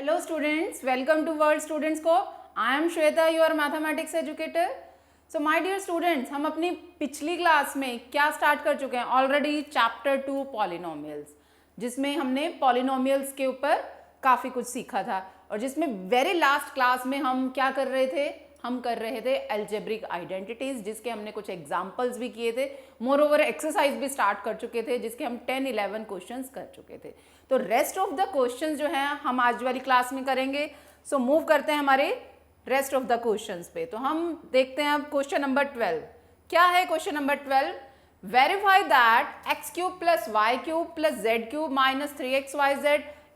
Hello students, welcome to World Students Co. I am Shweta, your mathematics educator. So my dear students, हम अपनी पिछली class में क्या start कर चुके हैं ऑलरेडी चैप्टर 2 पॉलिनोमियल्स, जिसमें हमने पॉलिनोमियल्स के ऊपर काफ़ी कुछ सीखा था और जिसमें वेरी लास्ट क्लास में हम क्या कर रहे थे, हम कर रहे थे एल्जेब्रिक आइडेंटिटीज, जिसके हमने कुछ एग्जाम्पल्स भी किए थे, मोर ओवर एक्सरसाइज भी स्टार्ट कर चुके थे, जिसके हम 10-11 क्वेश्चंस कर चुके थे। तो रेस्ट ऑफ द क्वेश्चंस जो हैं हम आज वाली क्लास में करेंगे। सो मूव करते हैं हमारे रेस्ट ऑफ द क्वेश्चंस पे। तो हम देखते हैं अब क्वेश्चन नंबर 12। क्या है question number 12? Verify that x cube plus y cube plus z cube minus 3xyz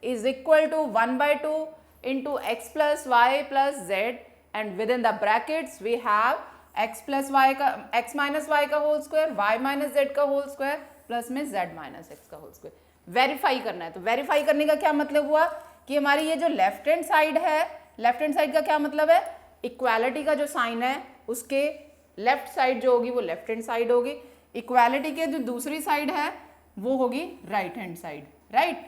is equal to 1/2 into x plus y plus z and within the brackets we have x plus y का x minus y का whole square, y minus z का whole square plus में z minus x का whole square verify करना है। तो verify करने का क्या मतलब हुआ कि हमारी ये जो लेफ्ट हैंड साइड है, लेफ्ट हैंड साइड का क्या मतलब है, इक्वालिटी का जो साइन है उसके लेफ्ट साइड जो होगी वो लेफ्ट हैंड साइड होगी, इक्वालिटी के जो दूसरी साइड है वो होगी राइट हैंड साइड, राइट।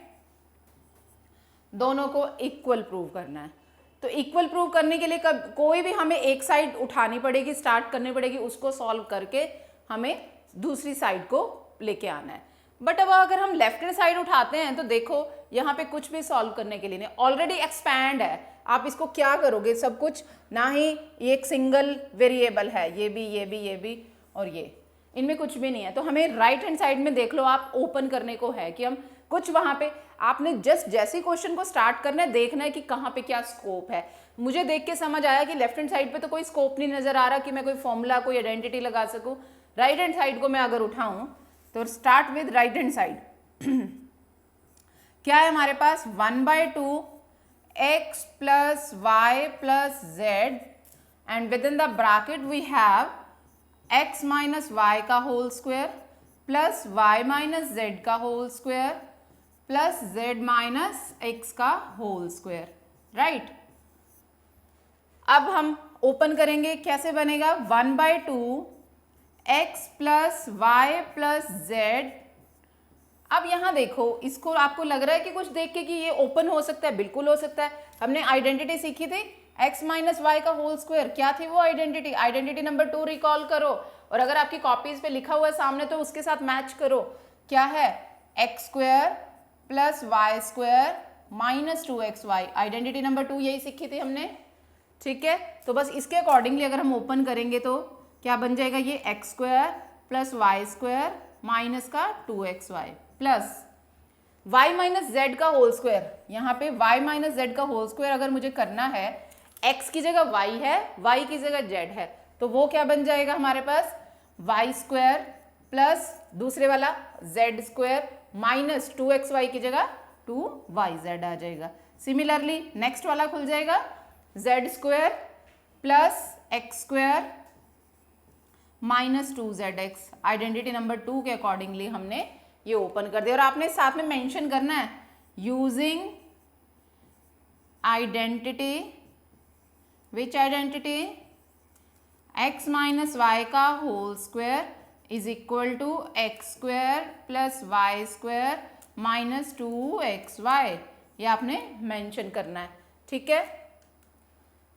दोनों को इक्वल प्रूव करना है। तो इक्वल प्रूव करने के लिए कोई भी हमें एक साइड उठानी पड़ेगी, स्टार्ट करनी पड़ेगी, उसको सॉल्व करके हमें दूसरी साइड को लेके आना है। बट अब अगर हम लेफ्ट हैंड साइड उठाते हैं तो देखो यहाँ पे कुछ भी सॉल्व करने के लिए नहीं, ऑलरेडी एक्सपैंड है। आप इसको क्या करोगे, सब कुछ ना ही एक सिंगल वेरिएबल है, ये भी और ये, इनमें कुछ भी नहीं है। तो हमें राइट हैंड साइड में देख लो आप, ओपन करने को है कि हम कुछ वहां पे आपने जस्ट जैसे क्वेश्चन को स्टार्ट करना है, देखना है कि कहाँ पे क्या स्कोप है। मुझे देख के समझ आया कि लेफ्ट हैंड साइड पे तो कोई स्कोप नहीं नजर आ रहा कि मैं कोई फॉर्मूला कोई आइडेंटिटी लगा सकूं। राइट हैंड साइड को मैं अगर उठाऊं तो start with right hand side क्या है हमारे पास 1/2 x plus y plus z and within the bracket we have x minus y का whole square plus y minus z का whole square plus z minus x का whole square, right. अब हम open करेंगे, कैसे बनेगा 1/2 x plus y plus z. अब यहाँ देखो, इसको आपको लग रहा है कि कुछ देख के कि ये ओपन हो सकता है, बिल्कुल हो सकता है। हमने आइडेंटिटी सीखी थी x माइनस वाई का होल स्क्वायर, क्या थी वो आइडेंटिटी? आइडेंटिटी नंबर 2 रिकॉल करो, और अगर आपकी कॉपीज पे लिखा हुआ है सामने तो उसके साथ मैच करो। क्या है? X square plus y square minus 2xy। Identity number 2 यही सीखी थी हमने, ठीक है। तो बस इसके अकॉर्डिंगली अगर हम ओपन करेंगे तो क्या बन जाएगा, ये x square plus y square minus का 2xy plus y minus z का होल स्क्वायर। यहाँ पे y माइनस जेड का होल स्क्वायर अगर मुझे करना है, x की जगह y है, y की जगह z है, तो वो क्या बन जाएगा हमारे पास y स्क्वायर प्लस दूसरे वाला z स्क्वायर माइनस 2xy की जगह 2yz आ जाएगा। सिमिलरली नेक्स्ट वाला खुल जाएगा z square plus x square minus 2zx। Identity number 2 के अकॉर्डिंगली हमने ये ओपन कर दिया, और आपने साथ में मेंशन करना है using identity, which identity? x minus y का whole square is equal to x square plus y square minus 2xy। ये आपने मेंशन करना है, ठीक है,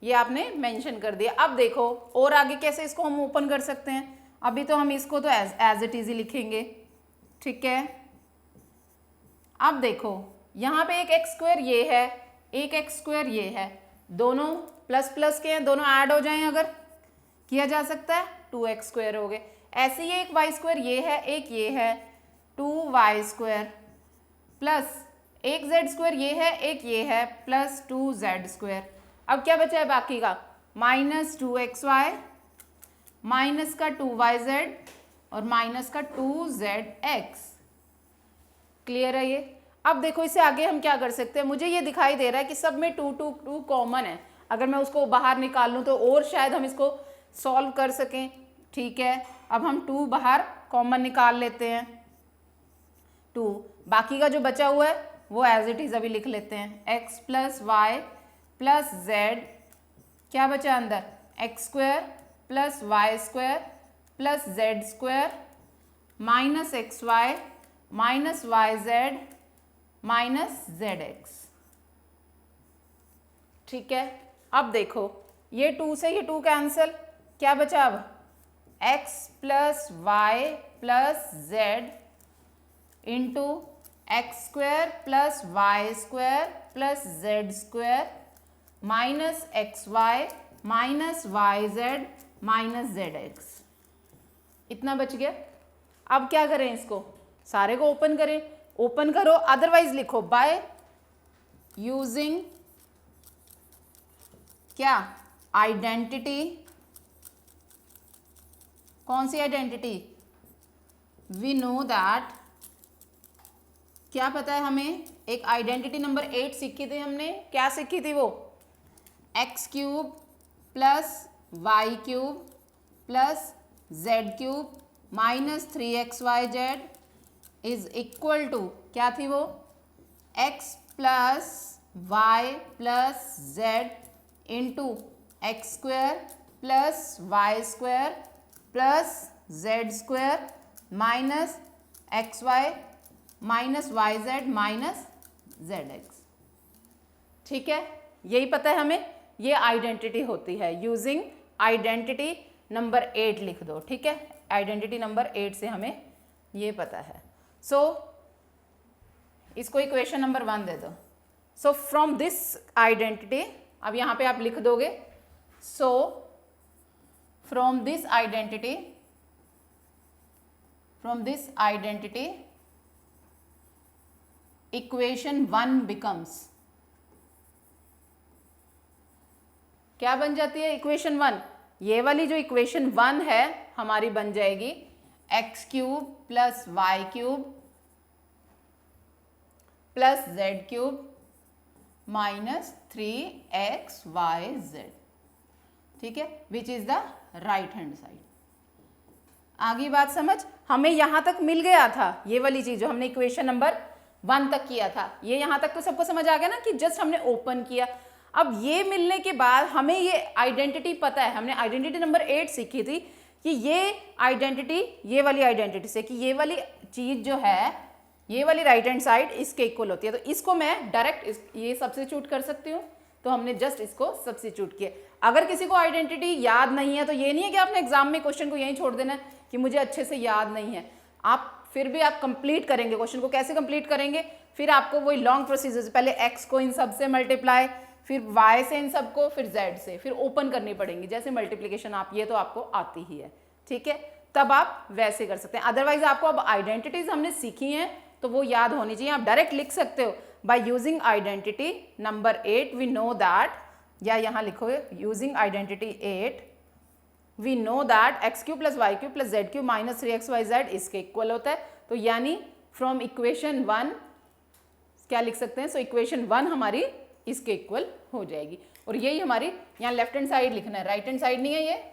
ये आपने मेंशन कर दिया। अब देखो और आगे कैसे इसको हम ओपन कर सकते हैं। अभी तो हम इसको तो एज इट इज ही लिखेंगे, ठीक है। अब देखो यहाँ पे एक एक्स स्क्वायर ये है, एक एक्स स्क्वायर ये है, दोनों प्लस प्लस के हैं, दोनों ऐड हो जाएं अगर किया जा सकता है 2x स्क्वायर हो गए। ऐसे ही एक y स्क्वायर ये है, एक ये है 2y स्क्वायर प्लस एक z स्क्वायर ये है, एक ये है प्लस 2z स्क्वायर। अब क्या बचा है बाकी का, माइनस 2xy माइनस का 2yz और माइनस का 2zx। क्लियर है ये? अब देखो इसे आगे हम क्या कर सकते हैं, मुझे ये दिखाई दे रहा है कि सब में 2 कॉमन है, अगर मैं उसको बाहर निकाल लूँ तो और शायद हम इसको सॉल्व कर सकें, ठीक है। अब हम 2 बाहर कॉमन निकाल लेते हैं, 2, बाकी का जो बचा हुआ है वो एज इट इज अभी लिख लेते हैं, x plus y plus z, क्या बचा अंदर, x square plus y square plus z square minus x y minus y z minus z x. ठीक है, अब देखो ये 2 से ये 2 कैंसिल, क्या बचा अब x plus y plus z into x square plus y square plus z square minus x y minus y z minus z x, इतना बच गया। अब क्या करें, इसको सारे को ओपन करें, ओपन करो, अदरवाइज लिखो बाय यूजिंग क्या आइडेंटिटी, कौन सी आइडेंटिटी, वी नो दैट, क्या पता है हमें, एक आइडेंटिटी नंबर 8 सीखी थी हमने, क्या सीखी थी वो, x cube plus y cube plus z cube minus 3xyz is equal to, क्या थी वो, x plus y plus z into x square plus y square plus z square minus x y minus y z minus z x. ठीक है, यही पता है हमें, ये आइडेंटिटी होती है, यूजिंग आइडेंटिटी नंबर 8 लिख दो। ठीक है, आइडेंटिटी नंबर 8 से हमें ये पता है। सो इसको इक्वेशन नंबर 1 दे दो। सो फ्रॉम दिस आइडेंटिटी, अब यहाँ पे आप लिख दोगे, so from this identity equation 1 becomes, क्या बन जाती है इक्वेशन 1, ये वाली जो इक्वेशन 1 है हमारी बन जाएगी x cube plus y cube plus z cube minus 3xyz। ठीक है, which is the right hand side. आगे बात समझ, हमें यहां तक मिल गया था, ये वाली चीज जो हमने इक्वेशन नंबर 1 तक किया था, ये यहां तक तो सबको समझ आ गया ना, कि जस्ट हमने ओपन किया। अब ये मिलने के बाद हमें ये आइडेंटिटी पता है, हमने आइडेंटिटी नंबर 8 सीखी थी कि ये आइडेंटिटी ये वाली आइडेंटिटी से, कि ये वाली चीज जो है, ये वाली राइट हैंड साइड इसके इक्वल होती है, तो इसको मैं डायरेक्ट ये सब्स्टिट्यूट कर सकती हूँ, तो हमने जस्ट इसको सब्स्टिट्यूट किया। अगर किसी को आइडेंटिटी याद नहीं है तो ये नहीं है कि आपने एग्जाम में क्वेश्चन को यहीं छोड़ देना है कि मुझे अच्छे से याद नहीं है, आप फिर भी आप कंप्लीट करेंगे क्वेश्चन को। कैसे कंप्लीट करेंगे, फिर आपको वही लॉन्ग प्रोसीजर से, पहले x को इन सब से मल्टीप्लाई, फिर y से इन सबको, फिर z से, फिर ओपन करनी पड़ेंगी, जैसे मल्टीप्लीकेशन आप, ये तो आपको आती ही है। ठीक है, तब आप वैसे कर सकते हैं। अदरवाइज आपको अब आइडेंटिटीज हमने सीखी हैं तो वो याद होनी चाहिए, आप डायरेक्ट लिख सकते हो by using identity number 8 we know that, या यहाँ लिखो using identity 8 we know that x cube plus y cube plus z cube minus 3xyz इसके इक्वल होता है। तो यानी फ्रॉम इक्वेशन 1 क्या लिख सकते हैं, सो इक्वेशन 1 हमारी इसके इक्वल हो जाएगी। और यही हमारी यहाँ लेफ्ट हैंड साइड लिखना है, राइट हैंड साइड नहीं है,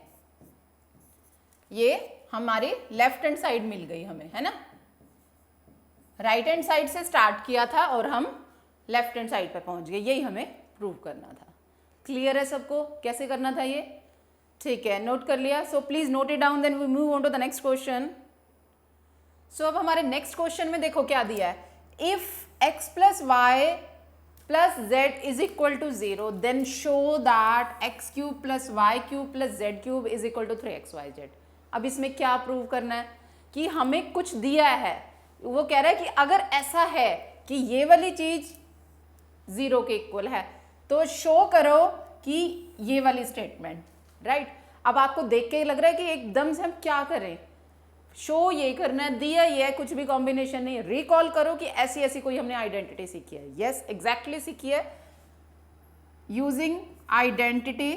ये हमारी लेफ्ट हैंड साइड मिल गई हमें, है ना। राइट हैंड साइड से स्टार्ट किया था और हम लेफ्ट हैंड साइड पे पहुंच गए, यही हमें प्रूव करना था। क्लियर है सबको कैसे करना था ये? ठीक है, नोट कर लिया। So please note it down, then we move on to the next question. So अब हमारे नेक्स्ट क्वेश्चन में देखो क्या दिया है, if x plus y plus z is equal to 0 then show that x cube plus y cube plus z cube is equal to 3xyz। अब इसमें क्या प्रूव करना है कि हमें कुछ दिया है, वो कह रहा है कि अगर ऐसा है कि ये वाली चीज 0 के इक्वल है तो शो करो कि ये वाली स्टेटमेंट, राइट। अब आपको देख के लग रहा है कि एकदम से हम क्या करें, शो ये करना है, दिया ये है, कुछ भी कॉम्बिनेशन नहीं। रिकॉल करो कि ऐसी ऐसी कोई हमने आइडेंटिटी सीखी है। यस, एग्जैक्टली सीखी है। यूजिंग आइडेंटिटी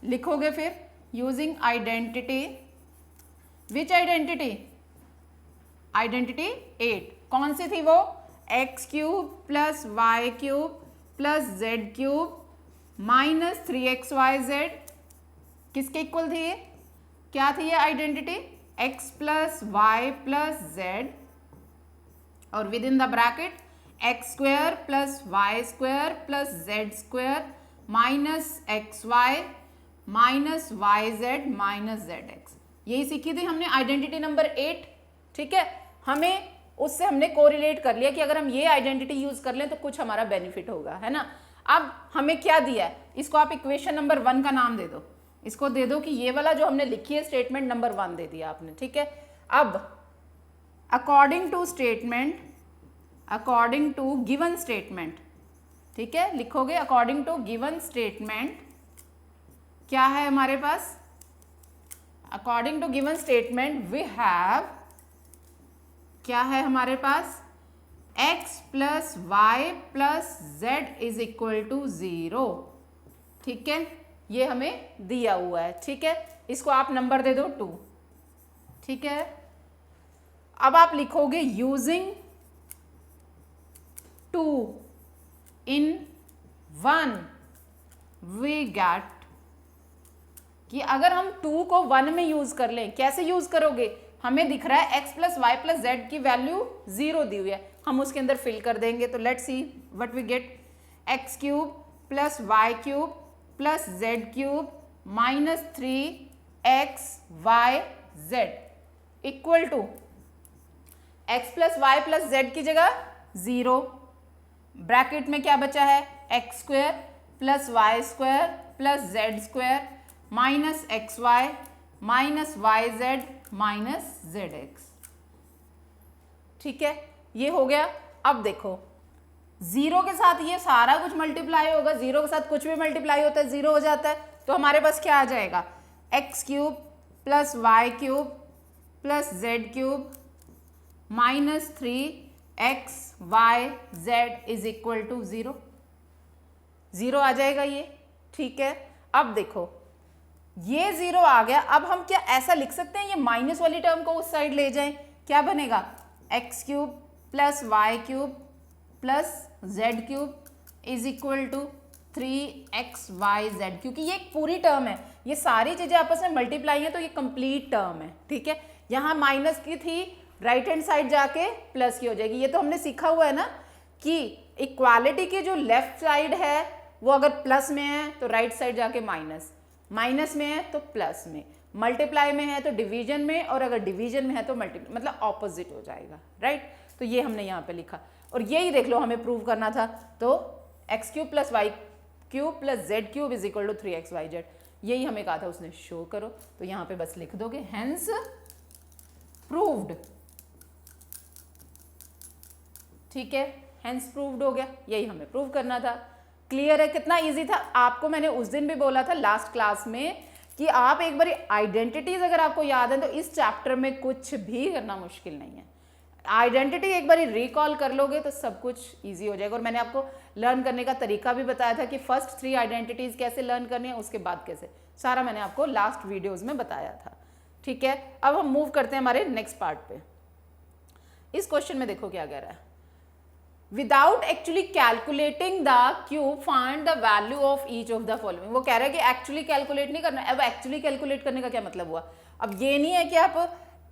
लिखोगे, फिर using identity, which identity, identity 8 कौन सी थी वो, x cube plus y cube plus z cube minus 3xyz किसके इक्वल थी, क्या थी ये identity, x plus y plus z और within the bracket x square plus y square plus z square minus x y minus y z minus z x. यही सीखी थी हमने आइडेंटिटी नंबर 8। ठीक है, हमें उससे हमने कोरिलेट कर लिया कि अगर हम ये आइडेंटिटी यूज कर लें तो कुछ हमारा बेनिफिट होगा, है ना। अब हमें क्या दिया है, इसको आप इक्वेशन नंबर 1 का नाम दे दो, इसको दे दो कि ये वाला जो हमने लिखी है स्टेटमेंट नंबर 1 दे दिया आपने, ठीक है। अब अकॉर्डिंग टू गिवन स्टेटमेंट, ठीक है, लिखोगे अकॉर्डिंग टू गिवन स्टेटमेंट क्या है हमारे पास, according to given statement we have, क्या है हमारे पास, x plus y plus z is equal to 0, ठीक है, ये हमें दिया हुआ है, ठीक है। इसको आप नंबर दे दो 2, ठीक है। अब आप लिखोगे यूजिंग 2 in 1 वी गेट, कि अगर हम 2 को 1 में यूज कर लें, कैसे यूज करोगे, हमें दिख रहा है x plus y plus z की वैल्यू 0 दी हुई है, हम उसके अंदर फिल कर देंगे। तो let's see what we get, x cube plus y cube plus z cube minus 3x y z equal to x plus y plus z की जगह 0, ब्रैकेट में क्या बचा है, x square plus y square plus z square minus x y minus y z minus z x, ठीक है, ये हो गया। अब देखो 0 के साथ ये सारा कुछ मल्टीप्लाई होगा, 0 के साथ कुछ भी मल्टीप्लाई होता है 0 हो जाता है, तो हमारे पास क्या आ जाएगा, x cube plus y cube plus z cube minus 3x y z is equal to 0, 0 आ जाएगा ये, ठीक है। अब देखो ये 0 आ गया, अब हम क्या ऐसा लिख सकते हैं, ये माइनस वाली टर्म को उस साइड ले जाएं, क्या बनेगा, x cube plus y cube plus z cube is equal to 3x y z, क्योंकि ये एक पूरी टर्म है, ये सारी चीजें आपस में मल्टीप्लाई है तो ये कंप्लीट टर्म है, ठीक है। यहाँ माइनस की थी, राइट हैंड साइड जाके प्लस की हो जाएगी, ये तो हमने सीखा हुआ है ना कि इक्वालिटी की जो लेफ्ट साइड है वो अगर प्लस में है तो राइट साइड जाके माइनस, माइनस में है तो प्लस में, मल्टीप्लाई में है तो डिवीजन में, और अगर डिवीजन में है तो मल्टीप्लाई, मतलब ऑपोजिट हो जाएगा, राइट। तो ये हमने यहाँ पे लिखा, और यही देख लो हमें प्रूव करना था, तो x cube plus y cube plus z cube is equal to 3x y z, यही हमें कहा था उसने शो करो, तो यहाँ पे बस लिख दोगे हेंस प्रूव्ड, ठीक है, हेंस प्रूव्ड हो गया, यही हमें प्रूव करना था। क्लियर है, कितना इजी था। आपको मैंने उस दिन भी बोला था लास्ट क्लास में कि आप एक बार आइडेंटिटीज अगर आपको याद है तो इस चैप्टर में कुछ भी करना मुश्किल नहीं है, आइडेंटिटी एक बार रिकॉल कर लोगे तो सब कुछ इजी हो जाएगा। और मैंने आपको लर्न करने का तरीका भी बताया था कि फर्स्ट 3 आइडेंटिटीज कैसे लर्न करनी है, उसके बाद कैसे, सारा मैंने आपको लास्ट वीडियोज में बताया था, ठीक है। अब हम मूव करते हैं हमारे नेक्स्ट पार्ट पे। इस क्वेश्चन में देखो क्या कह रहा है, without actually calculating the cube find the value of each of the following. वो कह रहा है कि एक्चुअली कैलकुलेट नहीं करना। अब एक्चुअली कैलकुलेट करने का क्या मतलब हुआ, अब ये नहीं है कि आप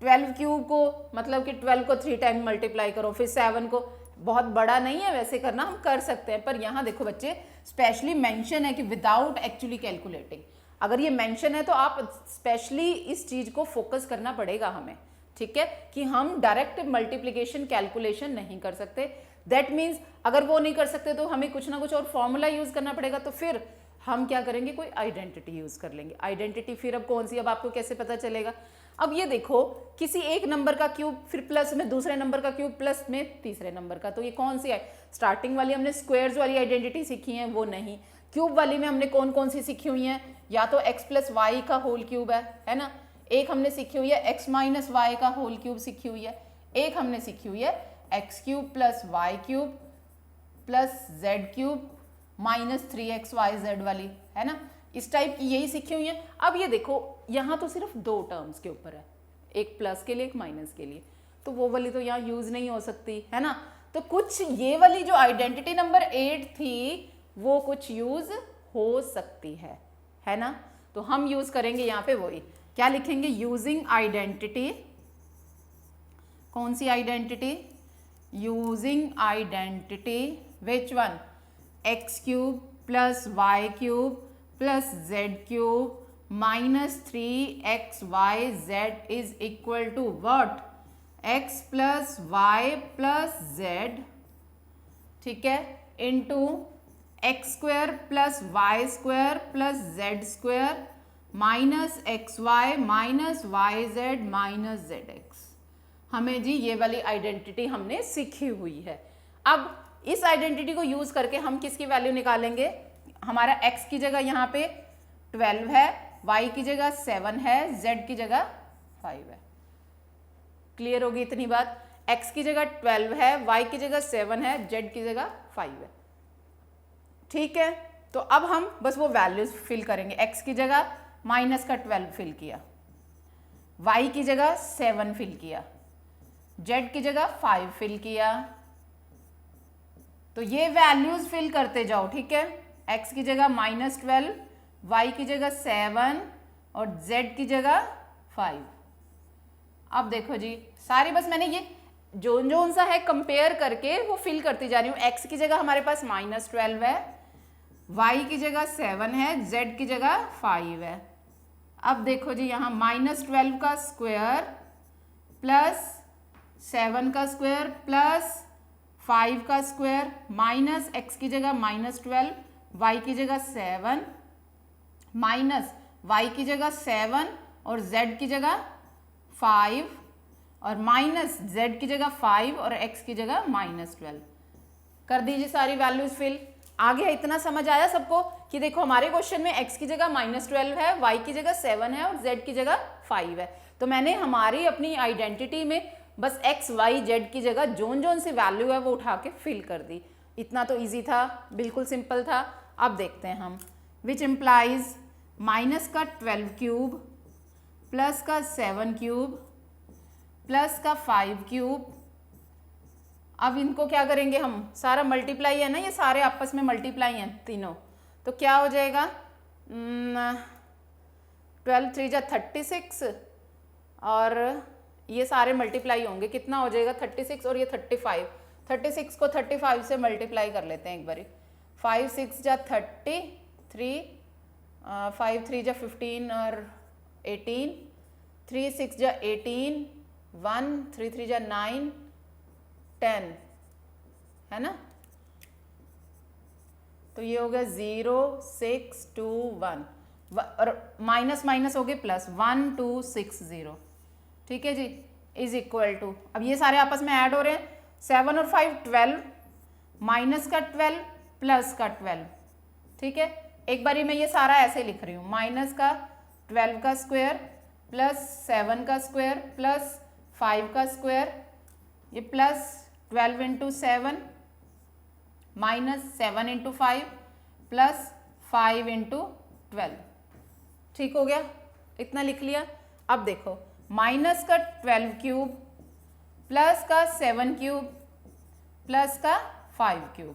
12 क्यूब को मतलब कि 12 को 3 टाइम मल्टीप्लाई करो, फिर 7 को, बहुत बड़ा नहीं है वैसे करना, हम कर सकते हैं, पर यहाँ देखो बच्चे स्पेशली मेंशन है कि विदाउट एक्चुअली कैलकुलेटिंग। अगर ये मेंशन है तो आप स्पेशली इस चीज को फोकस करना पड़ेगा हमें, ठीक है, कि हम डायरेक्ट मल्टीप्लीकेशन कैलकुलेशन नहीं कर सकते। दैट मीन्स अगर वो नहीं कर सकते तो हमें कुछ ना कुछ और फॉर्मूला यूज करना पड़ेगा, तो फिर हम क्या करेंगे, कोई आइडेंटिटी यूज कर लेंगे। आइडेंटिटी फिर अब कौन सी, अब आपको कैसे पता चलेगा। अब ये देखो किसी एक नंबर का क्यूब फिर प्लस में दूसरे नंबर का क्यूब प्लस में तीसरे नंबर का, तो ये कौन सी है, स्टार्टिंग वाली हमने स्क्वायर्स वाली आइडेंटिटी सीखी है वो नहीं, क्यूब वाली में हमने कौन कौन सी सीखी हुई है, या तो x प्लस वाई का होल क्यूब है ना, एक हमने सीखी हुई है x माइनस वाई का होल क्यूब सीखी हुई है, एक हमने सीखी हुई है x cube plus y cube plus z cube minus 3x y z वाली, है ना, इस टाइप की यही सीखी हुई है। अब ये देखो यहाँ तो सिर्फ 2 टर्म्स के ऊपर है, एक प्लस के लिए एक माइनस के लिए, तो वो वाली तो यहाँ यूज नहीं हो सकती, है ना। तो कुछ ये वाली जो आइडेंटिटी नंबर 8 थी वो कुछ यूज हो सकती है ना। तो हम यूज करेंगे यहाँ पे वही, क्या लिखेंगे, यूजिंग आइडेंटिटी, कौन सी identity, using identity which one, x cube plus y cube plus z cube minus 3x y z is equal to what, x plus y plus z, ठीक है, into x square plus y square plus z square minus x y minus y z minus z x. हमें जी ये वाली identity हमने सीखी हुई है। अब इस आइडेंटिटी को यूज करके हम किसकी वैल्यू निकालेंगे? हमारा x की जगह यहाँ पे 12 है, y की जगह 7 है, z की जगह 5 है। क्लियर होगी इतनी बात? x की जगह 12 है, y की जगह 7 है, z की जगह 5 है। ठीक है, तो अब हम बस वो वैल्यूज फिल करेंगे। x की जगह माइनस का 12 फिल किया, y की जगह 7 फिल किया, z की जगह 5 फिल किया। तो ये वैल्यूज फिल करते जाओ। ठीक है, x की जगह -12, y की जगह 7 और z की जगह 5। अब देखो जी सारी बस मैंने ये जो सा है कंपेयर करके वो फिल करती जा रही हूँ। x की जगह हमारे पास -12 है, y की जगह 7 है, z की जगह 5 है। अब देखो जी यहाँ -12 का स्क्वायर प्लस 7 का स्क्वायर प्लस 5 का स्क्वायर माइनस x की जगह -12, y की जगह 7 माइनस y की जगह 7 और z की जगह 5 और माइनस z की जगह 5 और x की जगह -12। कर दीजिए सारी वैल्यूज फिल। आ गया? इतना समझ आया सबको कि देखो हमारे क्वेश्चन में x की जगह -12 है, y की जगह 7 है और z की जगह 5 है। तो मैंने हमारी अपनी आइडेंटिटी में बस x, y, z की जगह जोन सी वैल्यू है वो उठा के फिल कर दी। इतना तो इजी था, बिल्कुल सिंपल था। अब देखते हैं हम, विच इम्प्लाइज माइनस का 12 क्यूब प्लस का 7 क्यूब प्लस का 5 क्यूब। अब इनको क्या करेंगे हम? सारा मल्टीप्लाई है ना, ये सारे आपस में मल्टीप्लाई हैं तीनों, तो क्या हो जाएगा? 12 3 जा 36 और ये सारे मल्टीप्लाई होंगे। कितना हो जाएगा? 36 और ये 35। 36 को 35 से मल्टीप्लाई कर लेते हैं एक बारी। 5 6 जा 33, 5 3 जा 15 और 18, 3 6 जा 18, 1 3 3 जा 9 10 है ना। तो ये हो गया 0 6 2 1 और माइनस माइनस हो गए प्लस 1 2 6 0। ठीक है जी, इज इक्वल टू, अब ये सारे आपस में ऐड हो रहे हैं। 7 और 5 12, माइनस का 12 प्लस का 12। ठीक है, एक बारी मैं ये सारा ऐसे लिख रही हूँ, माइनस का 12 का स्क्वायर प्लस 7 का स्क्वायर प्लस 5 का स्क्वायर, ये plus 12 into 7 minus 7 into 5 plus 5 into 12। ठीक हो गया, इतना लिख लिया। अब देखो माइनस का 12 क्यूब प्लस का 7 क्यूब प्लस का 5 क्यूब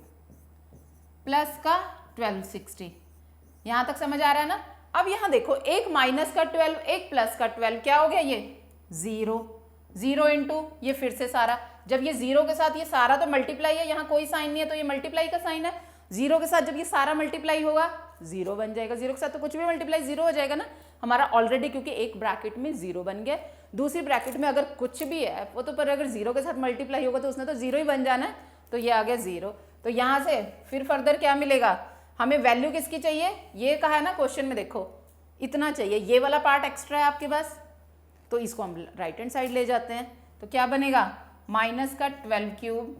प्लस का 1260। यहां तक समझ आ रहा है ना। अब यहां देखो, एक माइनस का 12 एक प्लस का 12, क्या हो गया? ये 0 0 इंटू ये फिर से सारा, जब ये 0 के साथ ये सारा तो मल्टीप्लाई है, यहाँ कोई साइन नहीं है तो ये मल्टीप्लाई का साइन है। 0 के साथ जब ये सारा मल्टीप्लाई होगा 0 बन जाएगा, 0 के साथ तो कुछ भी मल्टीप्लाई 0 हो जाएगा ना हमारा ऑलरेडी, क्योंकि एक ब्रैकेट में 0 बन गया, दूसरी ब्रैकेट में अगर कुछ भी है वो तो, पर अगर 0 के साथ मल्टीप्लाई होगा तो उसने तो 0 ही बन जाना है, तो ये आ गया 0। तो यहाँ से फिर फर्दर क्या मिलेगा हमें? वैल्यू किसकी चाहिए? ये कहा है ना क्वेश्चन में, देखो इतना चाहिए, ये वाला पार्ट एक्स्ट्रा है आपके पास, तो इसको हम राइट हैंड साइड ले जाते हैं। तो क्या बनेगा? माइनस का 12 क्यूब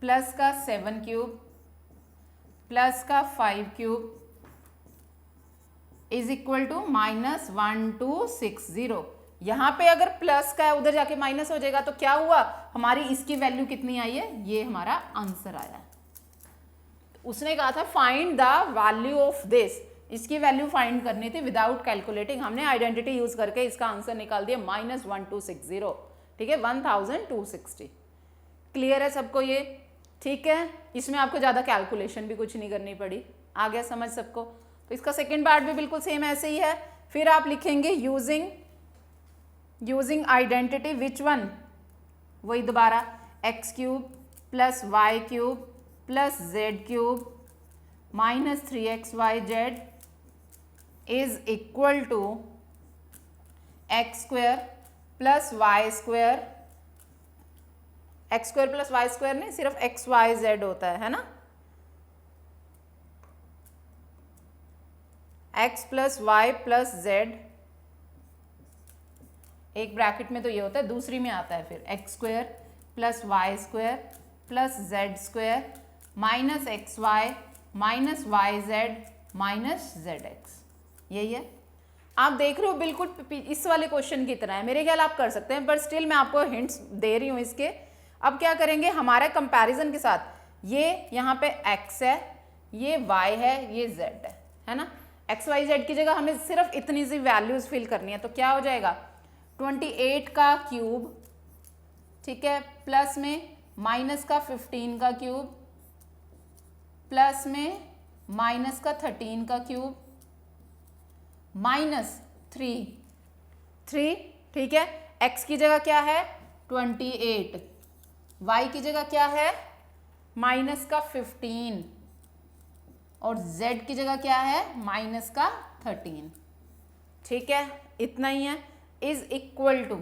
प्लस का 7 क्यूब प्लस का 5 cube is equal to minus 1260। यहाँ पे अगर प्लस का है उधर जाके माइनस हो जाएगा, तो क्या हुआ? हमारी इसकी वैल्यू कितनी आई है? ये हमारा आंसर आया। उसने कहा था find the value of this, इसकी वैल्यू फाइंड करनी थी विदाउट कैलकुलेटिंग। हमने आइडेंटिटी यूज करके इसका आंसर निकाल दिया -1260। ठीक है, 1260। क्लियर है सबको ये? ठीक है, इसमें आपको ज़्यादा कैलकुलेशन भी कुछ नहीं करनी पड़ी। आ गया समझ सबको? तो इसका सेकेंड पार्ट भी बिल्कुल सेम ऐसे ही है। फिर आप लिखेंगे यूजिंग आइडेंटिटी विच वन, वही दोबारा x cube plus y cube plus z cube minus 3xyz is equal to x square plus y square, x square plus y square नहीं, सिर्फ XYZ होता है ना। x plus y plus z, एक bracket में तो ये होता है, दूसरी में आता है फिर x square plus y square plus z square minus x y minus y z minus z x. यही है, आप देख रहे हो बिल्कुल इस वाले क्वेश्चन की तरह है। मेरे ख्याल आप कर सकते हैं, पर स्टिल मैं आपको हिंट्स दे रही हूँ इसके। अब क्या करेंगे, हमारे कंपैरिजन के साथ ये यहाँ पे x है, ये y है, ये z है ना। x y z की जगह हमें सिर्फ इतनी सी वैल्यूज फिल करनी है, तो क्या हो जाएगा 28 का क्यूब, ठीक है, प्लस में माइनस का 15 का क्यूब, प्लस में माइनस का 13 का क्यूब, माइनस 3, ठीक है। x की जगह क्या है 28, y की जगह क्या है माइनस का 15 और z की जगह क्या है माइनस का 13, ठीक है। इतना ही है, इज इक्वल टू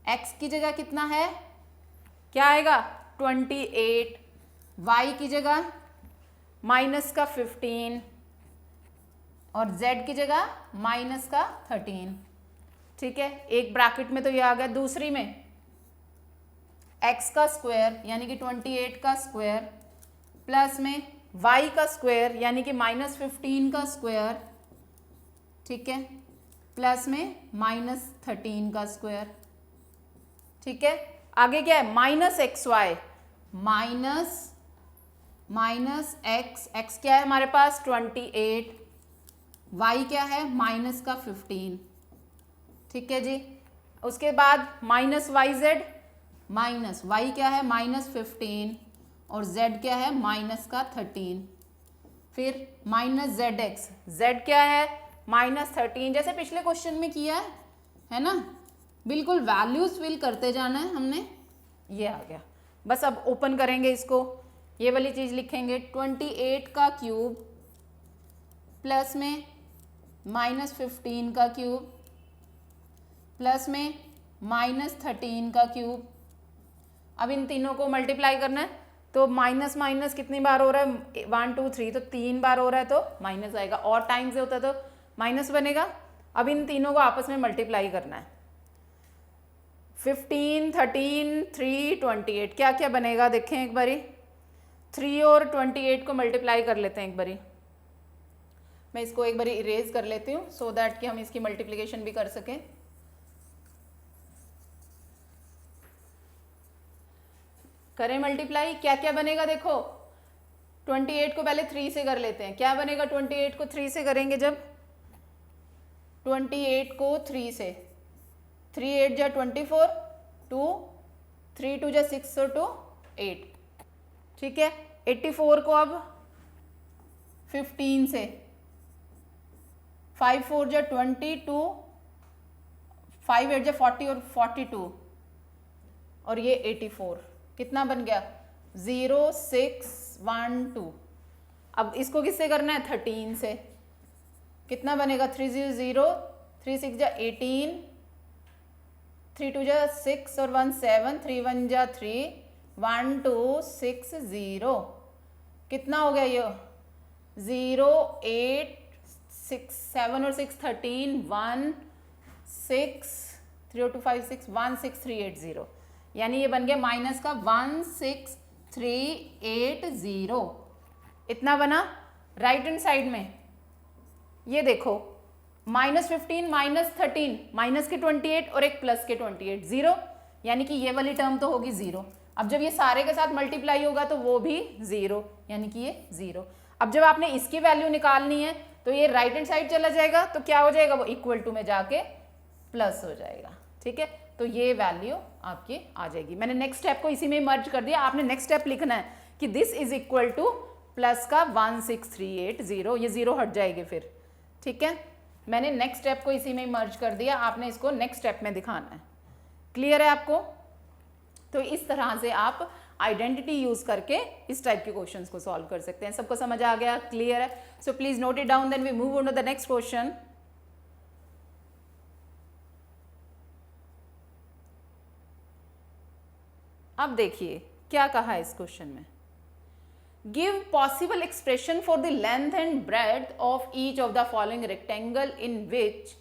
x की जगह कितना है, क्या आएगा 28, y की जगह माइनस का 15 और z की जगह माइनस का 13, ठीक है। एक ब्रैकेट में तो ये आ गया, दूसरी में x का स्क्वायर यानी कि 28 का स्क्वायर प्लस में y का स्क्वायर यानी कि माइनस 15 का स्क्वायर, ठीक है, प्लस में माइनस 13 का स्क्वायर, ठीक है। आगे क्या है minus x y minus x क्या है हमारे पास 28, y क्या है माइनस का 15, ठीक है जी। उसके बाद minus y z, minus y क्या है माइनस 15 और z क्या है माइनस का 13, फिर माइनस जेड एक्स, z क्या है माइनस 13, जैसे पिछले क्वेश्चन में किया है ना, बिल्कुल वैल्यूज फिल करते जाना है हमने। ये आ गया, बस अब ओपन करेंगे इसको, ये वाली चीज लिखेंगे 28 का क्यूब प्लस में माइनस 15 का क्यूब प्लस में माइनस 13 का क्यूब। अब इन तीनों को मल्टीप्लाई करना है, तो माइनस माइनस कितनी बार हो रहा है 1 2 3, तो 3 बार हो रहा है तो माइनस आएगा, और टाइम से होता है तो माइनस बनेगा। अब इन तीनों को आपस में मल्टीप्लाई करना है, 15 13 3 28, क्या क्या बनेगा देखें एक बारी, 3 और 28 को मल्टीप्लाई कर लेते हैं एक बारी। मैं इसको एक बारी इरेज कर लेती हूँ सो दैट कि हम इसकी मल्टीप्लिकेशन भी कर सकें। करें मल्टीप्लाई, क्या क्या बनेगा देखो, 28 को पहले 3 से कर लेते हैं, क्या बनेगा 28 को 3 से करेंगे जब, 28 को 3 से 3 8 जा 24, 2 3 2 जा 6 और 2 8, ठीक है। 84 को अब 15 से 5 4 जा 22, 5 8 जा 40 और 42 और ये 84, कितना बन गया 0 6 1 2। अब इसको किससे करना है 13 से, कितना बनेगा 3 0 0, 3 6 जा 18, 3 2 जा 6 और 1 7, 3 1 जा 3, 1 2 6 0, कितना हो गया ये 0 8 6 7 और 6 13, 1 6 3 2 5 6 1 6 3 8 0, यानी ये बन गया माइनस का 1 6 3 8 0, इतना बना। राइट हैंड साइड में ये देखो माइनस 15 माइनस 13 माइनस के 28 और एक प्लस के 28 0, यानी कि ये वाली टर्म तो होगी 0। अब जब ये सारे के साथ मल्टीप्लाई होगा तो वो भी 0, यानी कि ये 0। अब जब आपने इसकी वैल्यू निकालनी है तो ये राइट हैंड साइड चला जाएगा, तो क्या हो जाएगा वो इक्वल टू में जाके प्लस हो जाएगा, ठीक है। तो ये वैल्यू आपकी आ जाएगी। मैंने नेक्स्ट स्टेप को इसी में मर्ज कर दिया, आपने नेक्स्ट स्टेप लिखना है कि this is equal two plus का 16380, ये 0 हट जाएगी फिर, ठीक है। मैंने नेक्स्ट स्टेप को इसी में मर्ज कर दिया, आपने इसको नेक्स्ट स्टेप में दिखाना है। क्लियर है आपको? तो इस तरह से आप आइडेंटिटी यूज करके इस टाइप के क्वेश्चंस को सॉल्व कर सकते हैं। सबको समझ आ गया? क्लियर है? So please note it down, then we move on to the next question. अब देखिए क्या कहा है इस क्वेश्चन में, give possible expression for the length and breadth of each of the following rectangle in which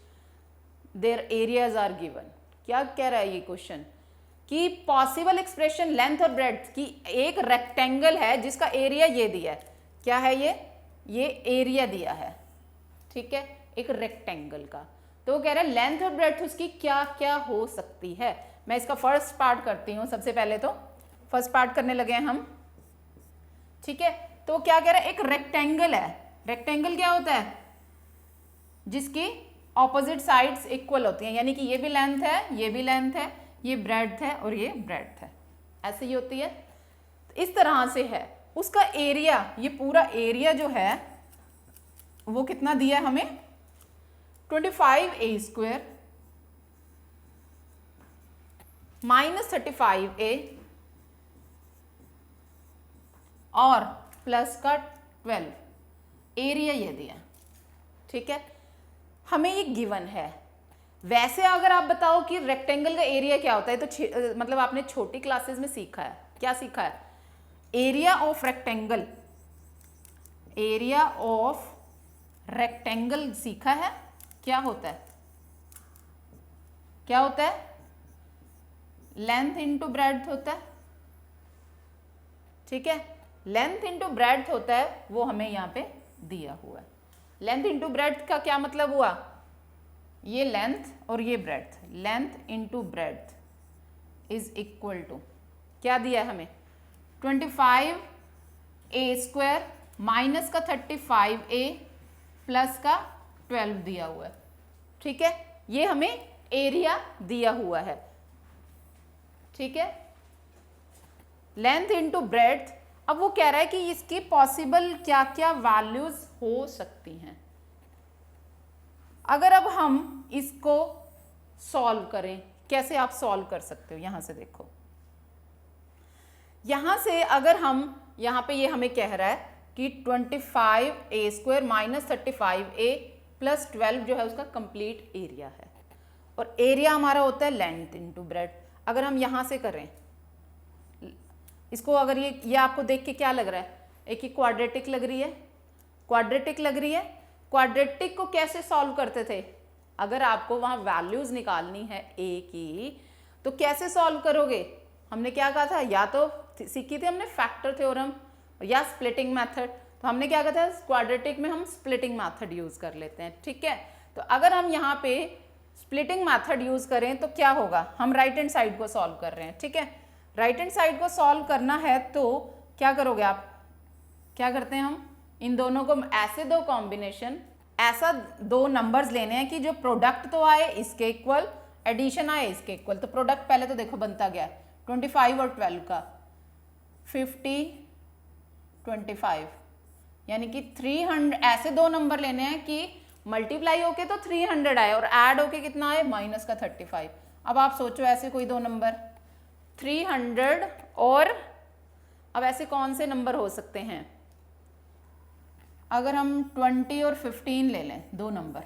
their areas are given. क्या कह रहा है ये क्वेश्चन कि पॉसिबल एक्सप्रेशन लेंथ और ब्रेड्थ की, एक रेक्टेंगल है जिसका एरिया ये दिया है, क्या है ये एरिया दिया है, ठीक है, एक रेक्टेंगल का। तो वो कह रहा है लेंथ और ब्रेड्थ उसकी क्या क्या हो सकती है। मैं इसका फर्स्ट पार्ट करती हूँ। सबसे पहले तो फर्स्ट पार्ट करने लगे हैं हम, ठीक है। तो क्या कह रहा है, एक रेक्टेंगल है। रेक्टेंगल क्या होता है, जिसकी ऑपोजिट साइड्स इक्वल होती हैं, यानी कि ये भी लेंथ है, ये भी लेंथ है, ये ब्रेड्थ है और ये ब्रेड्थ है, ऐसे ही होती है। तो इस तरह से है। उसका एरिया, ये पूरा एरिया जो है वो कितना दिया है हमें, 25a² माइनस 35a और प्लस का 12, एरिया ये दिया, ठीक है। हमें ये गिवन है। वैसे अगर आप बताओ कि रेक्टेंगल का एरिया क्या होता है, तो मतलब आपने छोटी क्लासेस में सीखा है, क्या सीखा है, area of rectangle, area of rectangle सीखा है। क्या होता है, क्या होता है, लेंथ इंटू ब्रेड्थ होता है, ठीक है। लेंथ इंटू ब्रेड्थ होता है, वो हमें यहाँ पे दिया हुआ है। लेंथ इंटू ब्रेड्थ का क्या मतलब हुआ, ये लेंथ और ये breadth, length into breadth is equal to क्या दिया है हमें, 25a² माइनस का 35a प्लस का 12 दिया हुआ है, ठीक है। ये हमें एरिया दिया हुआ है, ठीक है, लेंथ इंटू ब्रेड्थ। अब वो कह रहा है कि इसकी पॉसिबल क्या क्या वैल्यूज हो सकती हैं। अगर अब हम इसको सॉल्व करें, कैसे आप सॉल्व कर सकते हो, यहां से देखो, यहां से अगर हम, यहां पे ये हमें कह रहा है कि 25a² माइनस 35a प्लस 12 जो है उसका कंप्लीट एरिया है, और एरिया हमारा होता है लेंथ इंटू ब्रेड्थ। अगर हम यहां से करें इसको, अगर ये आपको देख के क्या लग रहा है, एक ही क्वाड्रेटिक लग रही है, क्वाड्रेटिक लग रही है। क्वाड्रेटिक को कैसे सॉल्व करते थे, अगर आपको वहां वैल्यूज निकालनी है ए की, तो कैसे सॉल्व करोगे, हमने क्या कहा था, या तो सीखी थी हमने फैक्टर थ्योरम या स्प्लिटिंग मेथड। तो हमने क्या कहा था, क्वाड्रेटिक में हम स्प्लिटिंग मेथड यूज कर लेते हैं, ठीक है। तो अगर हम यहाँ पे स्प्लिटिंग मेथड यूज करें तो क्या होगा, हम राइट हैंड साइड को सॉल्व कर रहे हैं, ठीक है। राइट हैंड साइड को सॉल्व करना है तो क्या करोगे आप, क्या करते हैं हम, इन दोनों को ऐसे दो कॉम्बिनेशन, ऐसा दो नंबर्स लेने हैं कि जो प्रोडक्ट तो आए इसके इक्वल, एडिशन आए इसके इक्वल। तो प्रोडक्ट पहले तो देखो बनता गया 25 और 12 का 50 25, यानी कि 300। ऐसे दो नंबर लेने हैं कि मल्टीप्लाई होके तो 300 आए और ऐड होके कितना आए, माइनस का 35। अब आप सोचो ऐसे कोई दो नंबर 300 और, अब ऐसे कौन से नंबर हो सकते हैं, अगर हम 20 और 15 ले लें, दो नंबर,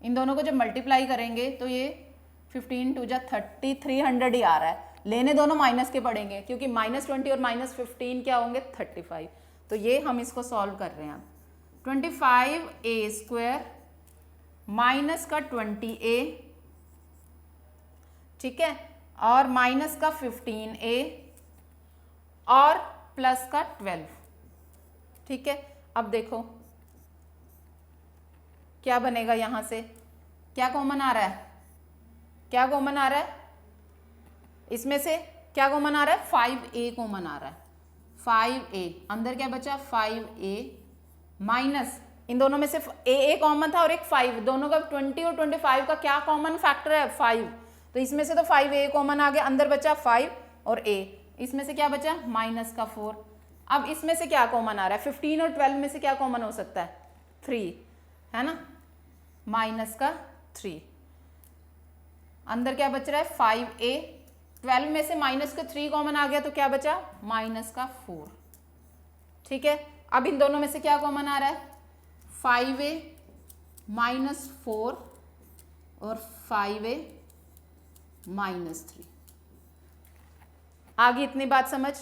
इन दोनों को जब मल्टीप्लाई करेंगे तो ये 15 2 जा 30, 300 ही आ रहा है। लेने दोनों माइनस के पड़ेंगे क्योंकि -20 और -15 क्या होंगे, 35। तो ये हम इसको सॉल्व कर रहे हैं। 25a² माइनस का 20a, ठीक है, और माइनस का 15a और प्लस का 12, ठीक है। अब देखो क्या बनेगा, यहां से क्या कॉमन आ रहा है, क्या कॉमन आ रहा है, इसमें से क्या कॉमन आ रहा है, 5a कॉमन आ रहा है। 5a अंदर क्या बचा, 5a माइनस, इन दोनों में से a कॉमन था और एक 5, दोनों का 20 और 25 का क्या कॉमन फैक्टर है, 5। तो इसमें से तो 5a कॉमन आ गया, अंदर बचा 5 और a, इसमें से क्या बचा, माइनस का 4। अब इसमें से क्या कॉमन आ रहा है, 15 और 12 में से क्या कॉमन हो सकता है, 3, है ना, माइनस का 3। अंदर क्या बच रहा है, 5a, 12 में से माइनस का 3 कॉमन आ गया तो क्या बचा, माइनस का 4, ठीक है। अब इन दोनों में से क्या कॉमन आ रहा है, 5a माइनस 4 और 5a माइनस 3। आ गई इतनी बात समझ,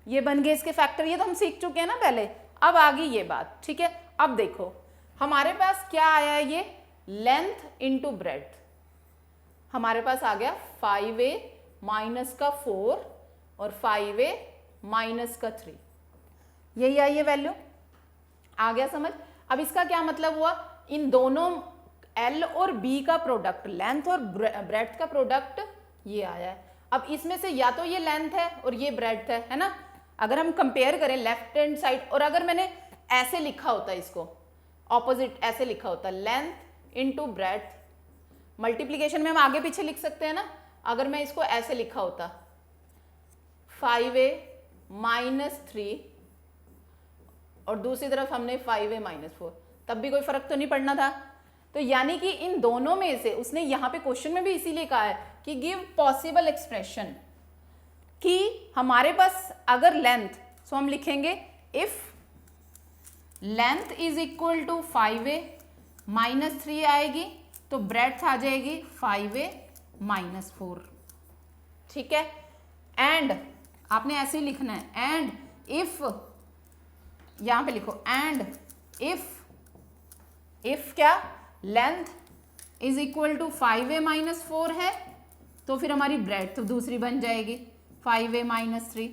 ये बन गए इसके फैक्टर, ये तो हम सीख चुके हैं ना पहले। अब आ गई ये बात, ठीक है। अब देखो हमारे पास क्या आया है, ये लेंथ इंटू ब्रेड्थ, हमारे पास आ गया 5a माइनस का 4 और 5a माइनस का 3, यही आई है वैल्यू, आ गया समझ। अब इसका क्या मतलब हुआ, इन दोनों L और B का प्रोडक्ट, लेंथ और ब्रेड्थ का प्रोडक्ट ये आया है। अब इसमें से या तो ये लेंथ है और ये ब्रेड्थ है ना। अगर हम कंपेयर करें लेफ्ट हैंड साइड, और अगर मैंने ऐसे लिखा होता इसको ऑपोजिट, ऐसे लिखा होता लेंथ इंटू ब्रेड्थ, मल्टीप्लीकेशन में हम आगे पीछे लिख सकते हैं ना। अगर मैं इसको ऐसे लिखा होता 5a माइनस 3 और दूसरी तरफ हमने 5a माइनस 4, तब भी कोई फर्क तो नहीं पड़ना था। तो यानी कि इन दोनों में से उसने यहाँ पे क्वेश्चन में भी इसीलिए कहा है कि गिव पॉसिबल एक्सप्रेशन, कि हमारे पास अगर लेंथ, सो हम लिखेंगे if length is equal to 5a minus 3 आएगी तो ब्रेड्थ आ जाएगी 5a माइनस 4, ठीक है। एंड आपने ऐसे ही लिखना है, एंड इफ, यहां पे लिखो एंड इफ क्या, length is equal to 5a minus 4 है तो फिर हमारी ब्रेड्थ दूसरी बन जाएगी 5a माइनस 3,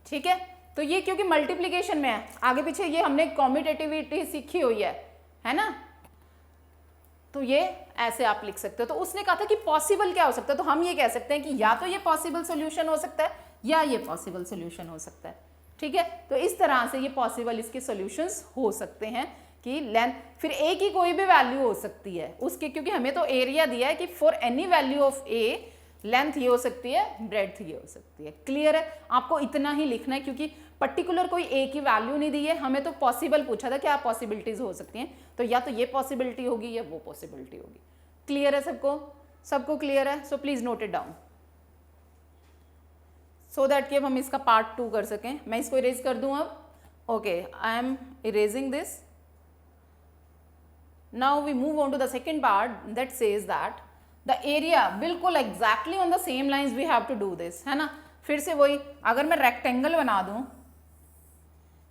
ठीक है। तो ये क्योंकि मल्टीप्लीकेशन में है, आगे पीछे ये हमने कॉम्यूटेटिविटी सीखी हुई है ना। तो ये ऐसे आप लिख सकते हो। तो उसने कहा था कि पॉसिबल क्या हो सकता है, तो हम ये कह सकते हैं कि या तो ये पॉसिबल सोल्यूशन हो सकता है या ये पॉसिबल सोल्यूशन हो सकता है, ठीक है। तो इस तरह से ये पॉसिबल इसके सोल्यूशंस हो सकते हैं कि लेंथ, फिर ए की कोई भी वैल्यू हो सकती है उसके, क्योंकि हमें तो एरिया दिया है कि for any value of A length ये हो सकती है, ब्रेड्थ ये हो सकती है। क्लियर है, आपको इतना ही लिखना है क्योंकि पर्टिकुलर कोई ए की वैल्यू नहीं दी है, हमें तो पॉसिबल पूछा था क्या पॉसिबिलिटीज हो सकती हैं, तो या तो ये पॉसिबिलिटी होगी या वो पॉसिबिलिटी होगी। क्लियर है सबको क्लियर है। So please note it down so that कि अब हम इसका पार्ट 2 कर सकें। मैं इसको इरेज कर दूं अब, okay, I am erasing this. Now we move on to the second part that says that the area, बिल्कुल exactly on the same lines we have to do this, है ना। फिर से वही, अगर मैं रेक्टेंगल बना दूं,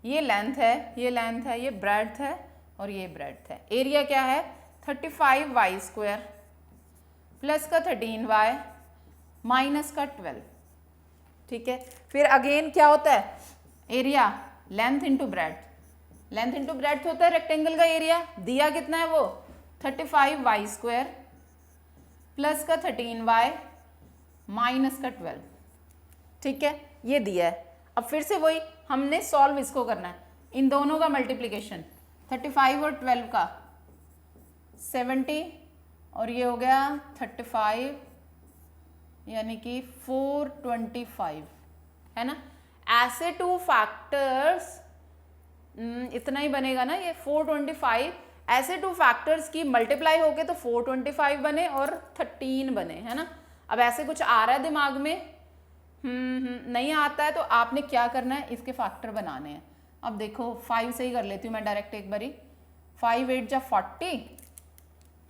ये लेंथ है, ये लेंथ है, ये ब्रेड्थ है और ये ब्रेड्थ है। एरिया क्या है 35y स्क्वायर प्लस का 13y माइनस का 12, ठीक है। फिर अगेन क्या होता है, area length into breadth, length into breadth होता है रेक्टेंगल का एरिया, दिया कितना है वो 35y स्क्वायर प्लस का 13y माइनस का 12, ठीक है, ये दिया है। अब फिर से वही हमने सॉल्व इसको करना है, इन दोनों का मल्टीप्लिकेशन 35 और 12 का 70 और ये हो गया 35 यानी कि 425, है ना। ऐसे टू फैक्टर्स इतना ही बनेगा ना, ये 425, ऐसे टू फैक्टर्स की मल्टीप्लाई होके तो 425 बने और 13 बने, है ना। अब ऐसे कुछ आ रहा है दिमाग में, नहीं आता है तो आपने क्या करना है, इसके फैक्टर बनाने हैं। अब देखो 5 से ही कर लेती हूँ मैं डायरेक्ट एक बारी, 5 8 जा 40,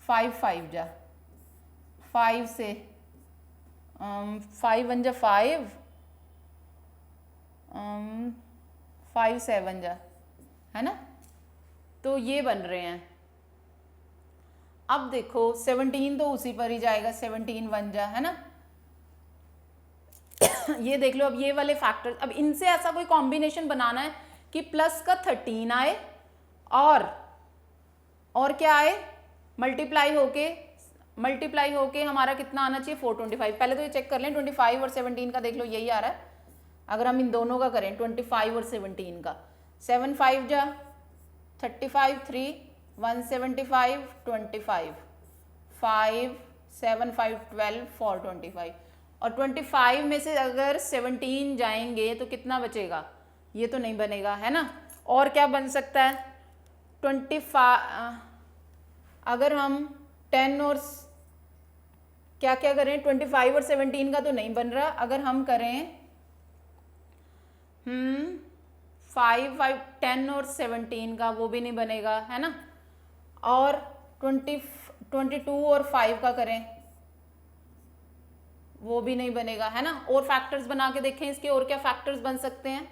5 5 जा 5 से 5 1 जा 5, 5 7 जा, है ना। तो ये बन रहे हैं। अब देखो 17 तो उसी पर ही जाएगा, 17 1 जा, है ना। ये देख लो, अब ये वाले फैक्टर, अब इनसे ऐसा कोई कॉम्बिनेशन बनाना है कि प्लस का 13 आए और क्या आए, मल्टीप्लाई होके हमारा कितना आना चाहिए 425। पहले तो ये चेक कर लें, 25 और 17 का देख लो यही आ रहा है। अगर हम इन दोनों का करें 25 और 17 का, 7 5 जा 35 3 175 25 5 7 5 12 425, और 25 में से अगर 17 जाएंगे तो कितना बचेगा, ये तो नहीं बनेगा, है ना। और क्या बन सकता है 25, अगर हम 10 और क्या क्या करें, 25 और 17 का तो नहीं बन रहा, अगर हम करें 5 5 10 और 17 का, वो भी नहीं बनेगा, है ना। और 22 और 5 का करें, वो भी नहीं बनेगा, है ना। और फैक्टर्स बना के देखें इसके, और क्या फैक्टर्स बन सकते हैं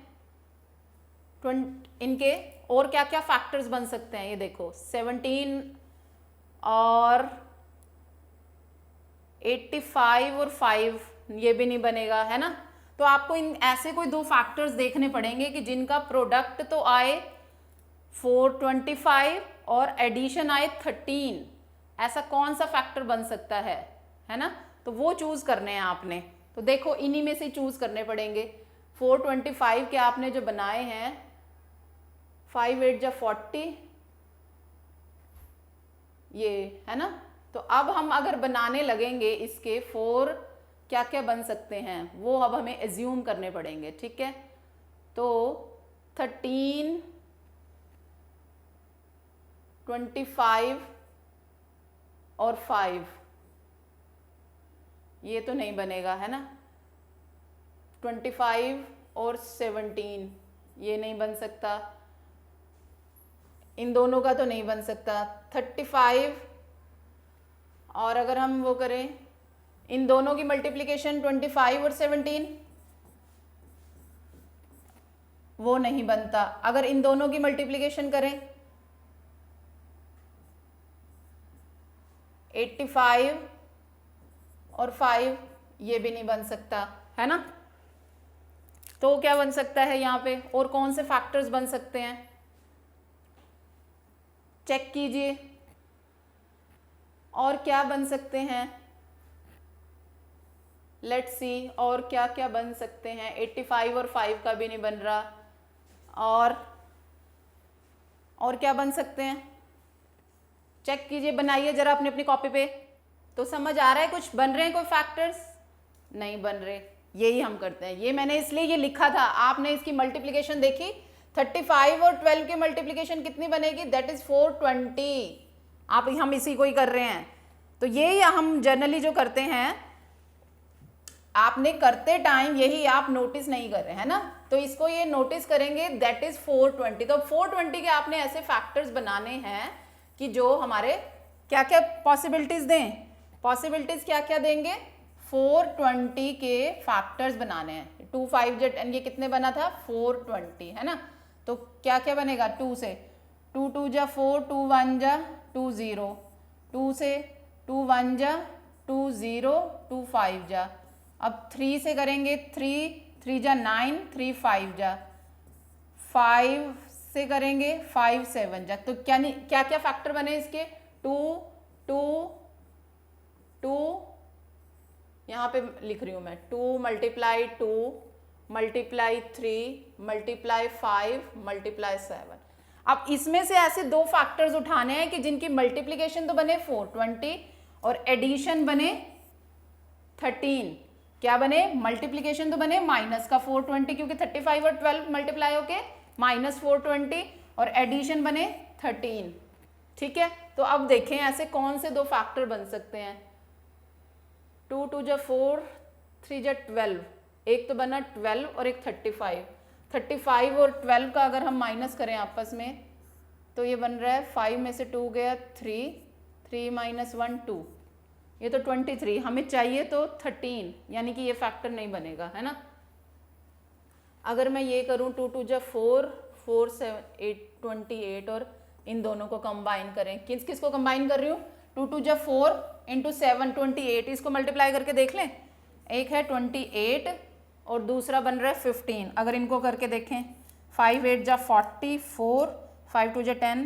इनके, और क्या क्या फैक्टर्स बन सकते हैं, ये देखो 17 और 85 और 5, ये भी नहीं बनेगा, है ना। तो आपको इन ऐसे कोई दो फैक्टर्स देखने पड़ेंगे कि जिनका प्रोडक्ट तो आए 425 और एडिशन आए 13, ऐसा कौन सा फैक्टर बन सकता है ना। तो वो चूज करने हैं आपने। तो देखो इन्हीं में से चूज करने पड़ेंगे। 425 के आपने जो बनाए हैं 5 8 जा 40, ये है ना। तो अब हम अगर बनाने लगेंगे इसके 4 क्या क्या बन सकते हैं वो अब हमें एज्यूम करने पड़ेंगे, ठीक है। तो 13 25 और 5 ये तो नहीं बनेगा, है ना। 25 और 17 ये नहीं बन सकता, इन दोनों का तो नहीं बन सकता। 35 और अगर हम वो करें इन दोनों की मल्टीप्लिकेशन 25 और 17 वो नहीं बनता। अगर इन दोनों की मल्टीप्लिकेशन करें 85 और 5 ये भी नहीं बन सकता, है ना। तो क्या बन सकता है यहाँ पे, और कौन से फैक्टर्स बन सकते हैं चेक कीजिए, और क्या बन सकते हैं, लेट्स सी और क्या क्या बन सकते हैं। 85 और 5 का भी नहीं बन रहा, और क्या बन सकते हैं चेक कीजिए, बनाइए जरा अपनी अपनी कॉपी पे। तो समझ आ रहा है कुछ बन रहे हैं कोई फैक्टर्स, नहीं बन रहे, यही हम करते हैं। ये मैंने इसलिए ये लिखा था, आपने इसकी मल्टीप्लिकेशन देखी 35 और 12 की मल्टीप्लिकेशन कितनी बनेगी, दैट इज 420। आप हम इसी को ही कर रहे हैं। तो ये हम जनरली जो करते हैं, आपने करते टाइम यही आप नोटिस नहीं कर रहे हैं ना, तो इसको ये नोटिस करेंगे, दैट इज 420। तो 420 के आपने ऐसे फैक्टर्स बनाने हैं कि जो हमारे क्या क्या पॉसिबिलिटीज दें, पॉसिबिलिटीज क्या क्या देंगे, 420 के फैक्टर्स बनाने हैं। 2 5 जेट ये कितने बना था 420, है ना। तो क्या क्या बनेगा 2 से, 2 2 जा 4, 2 1 जा 2 0, 2 से 2 1 जा 2 0, 2 5 जा। अब 3 से करेंगे 3 3 जा 9, 3 5 जा, 5 से करेंगे 5 7 जा। तो क्या नहीं क्या क्या फैक्टर बने इसके, 2 2 2, यहाँ पे लिख रही हूँ मैं 2 मल्टीप्लाई 2 मल्टीप्लाई 3 मल्टीप्लाई 5 मल्टीप्लाई 7। अब इसमें से ऐसे दो फैक्टर्स उठाने हैं कि जिनकी मल्टीप्लिकेशन तो बने 420 और एडिशन बने 13। क्या बने, मल्टीप्लिकेशन तो बने माइनस का 420 क्योंकि 35 और 12 मल्टीप्लाई होके माइनस 420 और एडिशन बने 13, ठीक है। तो अब देखें ऐसे कौन से दो फैक्टर बन सकते हैं। 2 2 जा 4, 3 जा 12, एक तो बना 12 और एक 35। 35 और 12 का अगर हम माइनस करें आपस में तो ये बन रहा है 5 में से 2 गया 3, 3 माइनस 1 2, ये तो 23। हमें चाहिए तो 13, यानी कि ये फैक्टर नहीं बनेगा, है ना। अगर मैं ये करूँ 2 2 जा 4, 4 7 8 28 और इन दोनों को कंबाइन करें, किस किस को कंबाइन कर रही हूँ, 2 2 जा 4 इंटू 7 28, इसको मल्टीप्लाई करके देख लें। एक है 28 और दूसरा बन रहा है 15। अगर इनको करके देखें 5 8 जा 44, 5 2 जा 10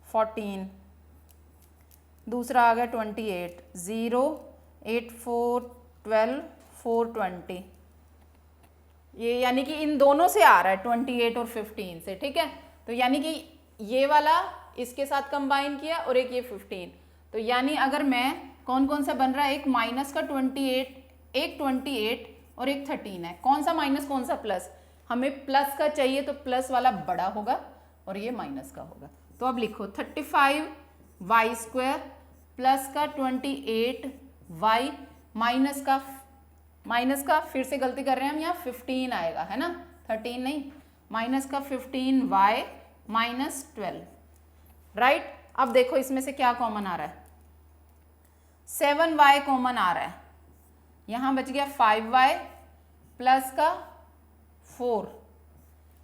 14, दूसरा आ गया 28, 0 8 4 12 4 20, ये यानी कि इन दोनों से आ रहा है 28 और 15 से, ठीक है। तो यानी कि ये वाला इसके साथ कंबाइन किया और एक ये 15। तो यानी अगर मैं कौन कौन सा बन रहा है, एक माइनस का 28, एक 28 और एक 13 है। कौन सा माइनस कौन सा प्लस, हमें प्लस का चाहिए तो प्लस वाला बड़ा होगा और ये माइनस का होगा। तो अब लिखो 35 वाई स्क्वायर प्लस का 28 वाई माइनस का फिर से गलती कर रहे हैं हम, यहाँ 15 आएगा, है ना, 13 नहीं, माइनस का 15 वाई माइनस 12, राइट। अब देखो इसमें से क्या कॉमन आ रहा है, 7 वाई कॉमन आ रहा है, यहाँ बच गया 5y प्लस का 4,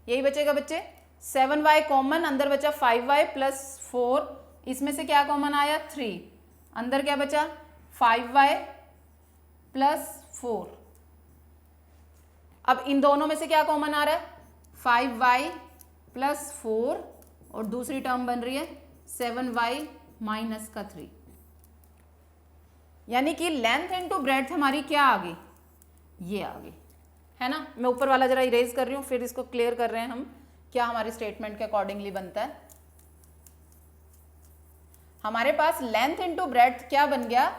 यही बचेगा बच्चे। 7y कॉमन, अंदर बचा 5y प्लस 4, इसमें से क्या कॉमन आया 3, अंदर क्या बचा 5y प्लस 4। अब इन दोनों में से क्या कॉमन आ रहा है 5y प्लस 4 और दूसरी टर्म बन रही है 7y माइनस का 3, यानी कि लेंथ इनटू ब्रेड्थ हमारी क्या आ गई, ये आ गई, है ना। मैं ऊपर वाला जरा इरेज कर रही हूँ, फिर इसको क्लियर कर रहे हैं हम क्या हमारी स्टेटमेंट के अकॉर्डिंगली बनता है। हमारे पास लेंथ इनटू ब्रेड्थ क्या बन गया,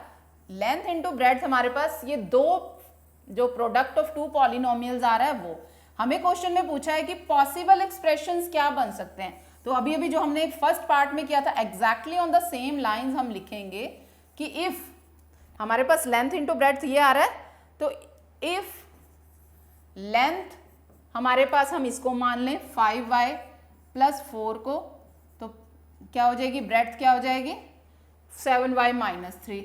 लेंथ इनटू ब्रेड्थ हमारे पास ये दो जो प्रोडक्ट ऑफ टू पॉलिनोमियल्स आ रहा है वो। हमें क्वेश्चन में पूछा है कि पॉसिबल एक्सप्रेशंस क्या बन सकते हैं, तो अभी अभी जो हमने फर्स्ट पार्ट में किया था exactly on the same lines हम लिखेंगे कि इफ हमारे पास लेंथ इनटू ब्रेड्थ ये आ रहा है, तो इफ लेंथ हमारे पास हम इसको मान लें 5y प्लस 4 को, तो क्या हो जाएगी ब्रेड्थ क्या हो जाएगी 7y माइनस 3,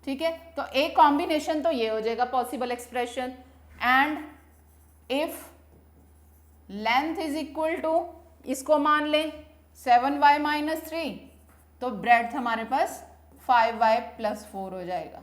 ठीक है। तो एक कॉम्बिनेशन तो ये हो जाएगा possible expression, and if length is equal to इसको मान लें 7y माइनस 3, तो ब्रेड्थ हमारे पास 5y प्लस 4 हो जाएगा,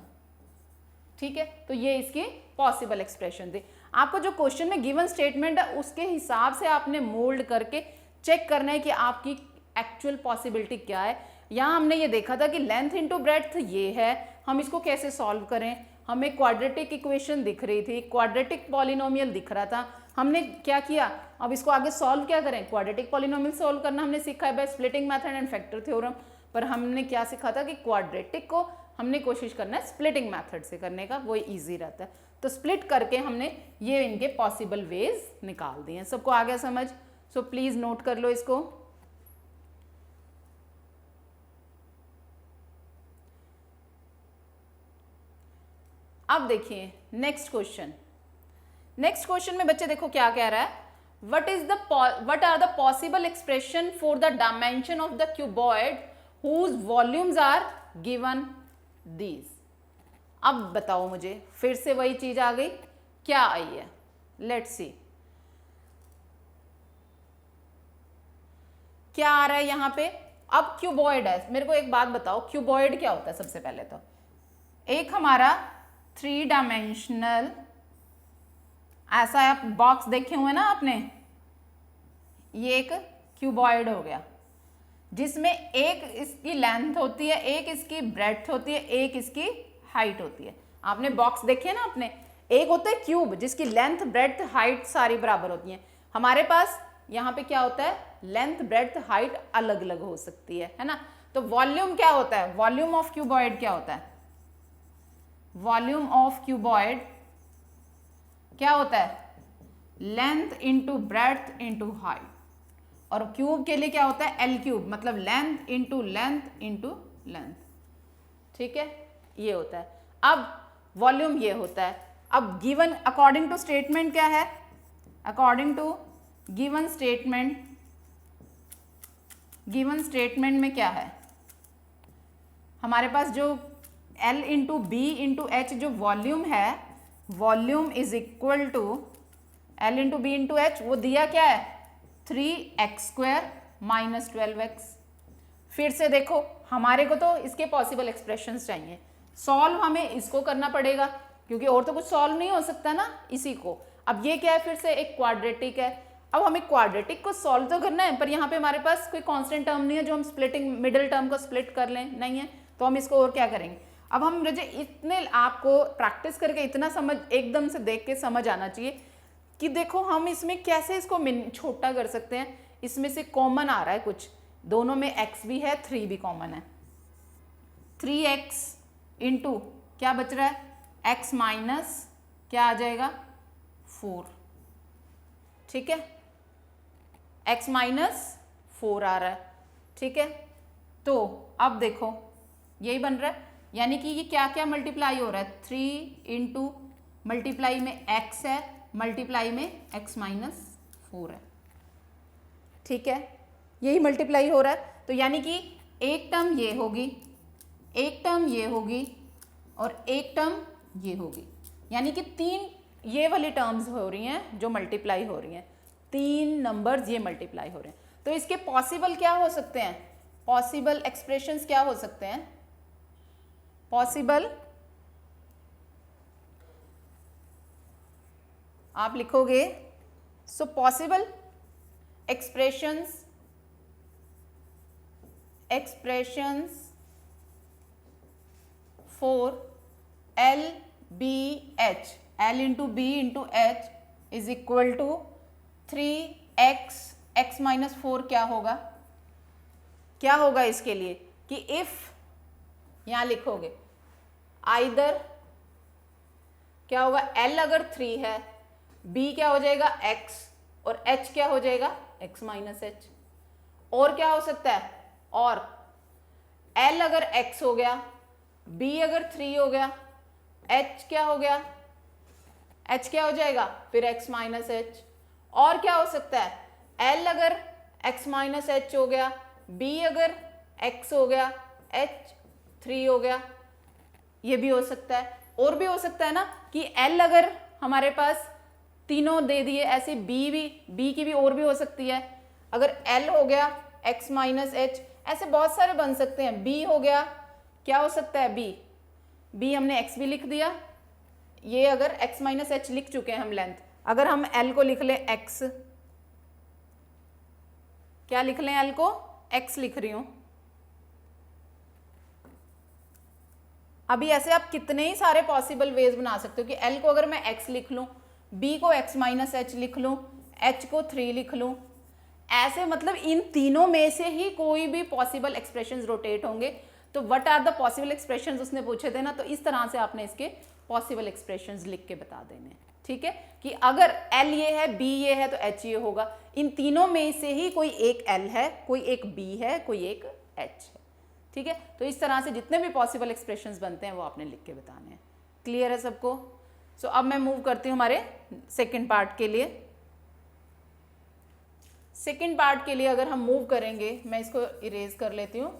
ठीक है। तो ये इसकी पॉसिबल एक्सप्रेशन थी। आपको जो क्वेश्चन में गिवन स्टेटमेंट है उसके हिसाब से आपने मोल्ड करके चेक करना है कि आपकी एक्चुअल पॉसिबिलिटी क्या है। यहाँ हमने ये देखा था कि लेंथ इनटू ब्रेड्थ ये है, हम इसको कैसे सॉल्व करें। हमें क्वाड्रेटिक इक्वेशन दिख रही थी, क्वाड्रेटिक पॉलिनोमियल दिख रहा था, हमने क्या किया, अब इसको आगे सॉल्व क्या करें। क्वाड्रेटिक पॉलिनोमियल सॉल्व करना हमने सीखा है by splitting method and factor theorem, पर हमने क्या सीखा था कि क्वाड्रेटिक को हमने कोशिश करना है स्प्लिटिंग मेथड से करने का, वो इजी रहता है। तो स्प्लिट करके हमने ये इनके पॉसिबल वेज निकाल दिए हैं। सबको आ गया समझ? सो प्लीज नोट कर लो इसको। अब देखिए नेक्स्ट क्वेश्चन। नेक्स्ट क्वेश्चन में बच्चे देखो क्या कह रहा है, what are the possible expression for the dimension of the cuboid whose volumes are given these। अब बताओ मुझे, फिर से वही चीज आ गई, क्या आई है, लेट्स सी क्या आ रहा है यहाँ पे। अब क्यूबॉइड है, मेरे को एक बात बताओ क्यूबॉइड क्या होता है। सबसे पहले तो एक हमारा 3 डायमेंशनल ऐसा आप बॉक्स देखे हुए ना आपने, ये एक क्यूबॉइड हो गया जिसमें एक इसकी लेंथ होती है, एक इसकी ब्रेड्थ होती है, एक इसकी हाइट होती है। आपने बॉक्स देखे ना अपने, एक होता है क्यूब जिसकी लेंथ ब्रेड्थ हाइट सारी बराबर होती है। हमारे पास यहाँ पे क्या होता है, लेंथ ब्रेड्थ हाइट अलग अलग हो सकती है ना। तो वॉल्यूम क्या होता है, वॉल्यूम ऑफ क्यूबॉइड क्या होता है, वॉल्यूम ऑफ क्यूबॉइड क्या होता है, length into breadth into height. और क्यूब के लिए क्या होता है, एल क्यूब, मतलब length into length into length, ठीक है, ये होता है। अब वॉल्यूम ये होता है। अब गिवन अकॉर्डिंग टू स्टेटमेंट क्या है, अकॉर्डिंग टू गिवन स्टेटमेंट में क्या है, हमारे पास जो L into b into h जो वॉल्यूम है, volume is equal to L into b into h, वो दिया क्या है 3x² माइनस 12x। फिर से देखो, हमारे को तो इसके पॉसिबल एक्सप्रेशंस चाहिए, सॉल्व हमें इसको करना पड़ेगा क्योंकि और तो कुछ सॉल्व नहीं हो सकता ना इसी को। अब ये क्या है, फिर से एक क्वाड्रेटिक है। अब हमें क्वाड्रेटिक को सॉल्व तो करना है, पर यहाँ पे हमारे पास कोई कांस्टेंट टर्म नहीं है जो हम स्प्लिटिंग मिडिल टर्म को स्प्लिट कर लें, नहीं है, तो हम इसको और क्या करेंगे। अब हम मुझे इतने आपको प्रैक्टिस करके इतना समझ एकदम से देख के समझ आना चाहिए कि देखो हम इसमें कैसे इसको छोटा कर सकते हैं। इसमें से कॉमन आ रहा है कुछ, दोनों में x भी है 3 भी कॉमन है। 3x इंटू क्या बच रहा है, x माइनस क्या आ जाएगा 4, ठीक है, x माइनस 4 आ रहा है, ठीक है। तो अब देखो यही बन रहा है, यानी कि ये क्या क्या मल्टीप्लाई हो रहा है, 3 इंटू मल्टीप्लाई में x है, मल्टीप्लाई में x माइनस 4 है, ठीक है, यही मल्टीप्लाई हो रहा है। तो यानी कि एक टर्म ये होगी, एक टर्म ये होगी और एक टर्म ये होगी। यानी कि 3 ये वाली टर्म्स हो रही हैं जो मल्टीप्लाई हो रही हैं, 3 नंबर्स ये मल्टीप्लाई हो रहे हैं। तो इसके पॉसिबल क्या हो सकते हैं, पॉसिबल एक्सप्रेशंस क्या हो सकते हैं, पॉसिबल आप लिखोगे, so possible expressions for L B H, L into B into H is equal to 3x, x minus 4 क्या होगा, क्या होगा इसके लिए कि if यहां लिखोगे आइदर क्या होगा, L अगर 3 है, B क्या हो जाएगा x और H क्या हो जाएगा x माइनस h। और क्या हो सकता है, और L अगर x हो गया, B अगर 3 हो गया, H क्या हो गया, H क्या हो जाएगा फिर x माइनस h। और क्या हो सकता है, L अगर x माइनस h हो गया, B अगर x हो गया, H 3 हो गया, ये भी हो सकता है। और भी हो सकता है ना कि L अगर हमारे पास तीनों दे दिए, ऐसे B की भी और भी हो सकती है। अगर L हो गया x माइनस h, ऐसे बहुत सारे बन सकते हैं। B हो गया, क्या हो सकता है B हमने x भी लिख दिया, ये अगर x माइनस h लिख चुके हैं हम लेंथ, अगर हम L को लिख लें x, क्या लिख लें, L को x लिख रही हूं। अभी ऐसे आप कितने ही सारे पॉसिबल वेज बना सकते हो कि L को अगर मैं x लिख लूं, B को x माइनस h लिख लूं, H को 3 लिख लूं, ऐसे मतलब इन तीनों में से ही कोई भी पॉसिबल एक्सप्रेशंस रोटेट होंगे। तो what are the possible expressions उसने पूछे थे ना, तो इस तरह से आपने इसके पॉसिबल एक्सप्रेशंस लिख के बता देने हैं, ठीक है, कि अगर L ये है, B ये है, तो H ये होगा। इन तीनों में से ही कोई एक L है, कोई एक B है, कोई एक H है, ठीक है। तो इस तरह से जितने भी पॉसिबल एक्सप्रेशंस बनते हैं वो आपने लिख के बताने हैं। क्लियर है सबको? सो अब मैं मूव करती हूँ हमारे सेकेंड पार्ट के लिए। सेकेंड पार्ट के लिए अगर हम मूव करेंगे, मैं इसको इरेज कर लेती हूँ।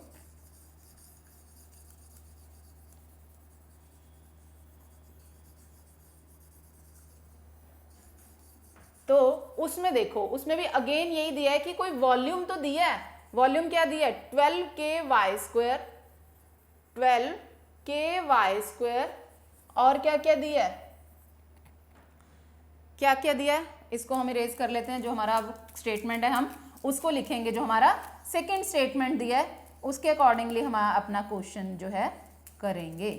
तो उसमें देखो, उसमें भी अगेन यही दिया है कि कोई वॉल्यूम तो दिया है। वॉल्यूम क्या दिया है, 12k² 12k² और क्या क्या दिया है, क्या क्या दिया है, इसको हम इरेज कर लेते हैं। जो हमारा स्टेटमेंट है हम उसको लिखेंगे, जो हमारा सेकेंड स्टेटमेंट दिया है उसके अकॉर्डिंगली हम अपना क्वेश्चन जो है करेंगे।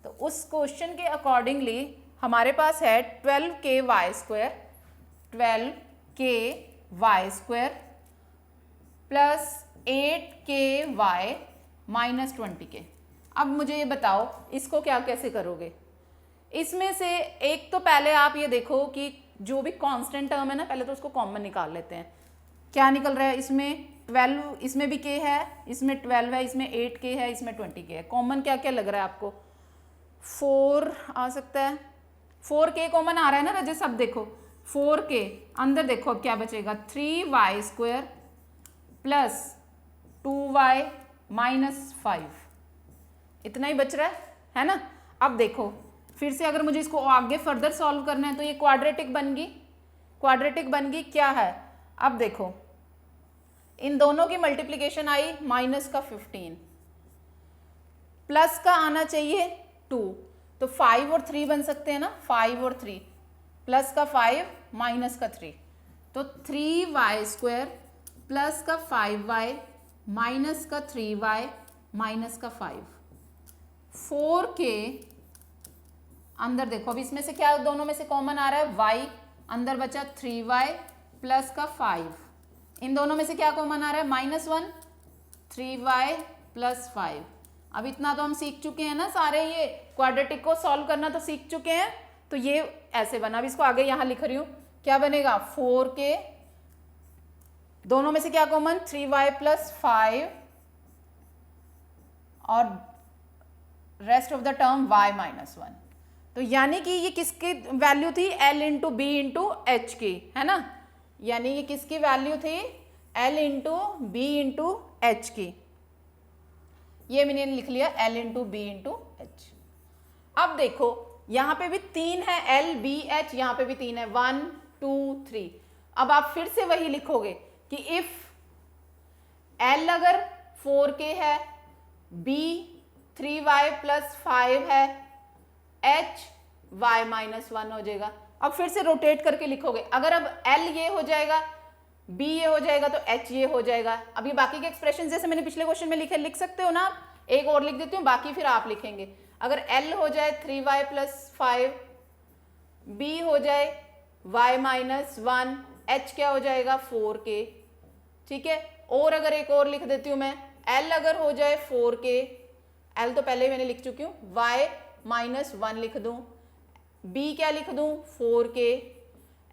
तो उस क्वेश्चन के अकॉर्डिंगली हमारे पास है 12k² plus 8ky minus 20k। अब मुझे ये बताओ इसको क्या कैसे करोगे। इसमें से एक तो पहले आप ये देखो कि जो भी कांस्टेंट टर्म है ना, पहले तो उसको कॉमन निकाल लेते हैं। क्या निकल रहा है, इसमें 12, इसमें भी k है, इसमें 12 है, इसमें 8k है, इसमें 20k है। कॉमन क्या क्या लग रहा है आपको, 4 आ सकता है, 4k कॉमन आ रहा है ना रजत। अब देखो 4k अंदर देखो अब क्या बचेगा, 3y² प्लस 2y माइनस 5, इतना ही बच रहा है ना। अब देखो फिर से अगर मुझे इसको आगे फर्दर सॉल्व करना है तो ये क्वाड्रेटिक बन गई, क्या है। अब देखो इन दोनों की मल्टीप्लिकेशन आई माइनस का 15, प्लस का आना चाहिए 2, तो 5 और 3 बन सकते हैं ना, 5 और 3, प्लस का 5 माइनस का 3, तो 3y² प्लस का 5y माइनस का 3y माइनस का 5, 4k अंदर देखो। अब इसमें से क्या दोनों में से कॉमन आ रहा है, y अंदर बचा 3y प्लस का 5, इन दोनों में से क्या कॉमन आ रहा है, -1, 3y प्लस 5। अब इतना तो हम सीख चुके हैं ना सारे, ये क्वाड्रेटिक को सॉल्व करना तो सीख चुके हैं। तो ये ऐसे बना, अब इसको आगे यहाँ लिख रही हूँ, क्या बनेगा 4k, दोनों में से क्या कॉमन, 3y प्लस 5 और rest of the term y minus 1। तो यानी कि ये किसकी वैल्यू थी, L into b into h की, है ना। यानी ये किसकी वैल्यू थी, L into b into h की। ये मैंने लिख लिया L into b into h. अब देखो यहाँ पे भी 3 है, L B H, यहाँ पे भी 3 है, 1 2 3। अब आप फिर से वही लिखोगे कि इफ L अगर 4K है, B 3y + 5 है, H y - 1 हो जाएगा। अब फिर से रोटेट करके लिखोगे, अगर अब L ये हो जाएगा, B ये हो जाएगा, तो H ये हो जाएगा। अब ये बाकी के एक्सप्रेशन जैसे मैंने पिछले क्वेश्चन में लिखे, लिख सकते हो ना। एक और लिख देती हूँ, बाकी फिर आप लिखेंगे। अगर L हो जाए 3y + 5, B हो जाए y - 1, H क्या हो जाएगा 4K, ठीक है। और अगर एक और लिख देती हूँ मैं, L अगर हो जाए 4K, L तो पहले ही मैंने लिख चुकी हूँ, y - 1 लिख दूँ, B क्या लिख दूँ 4K,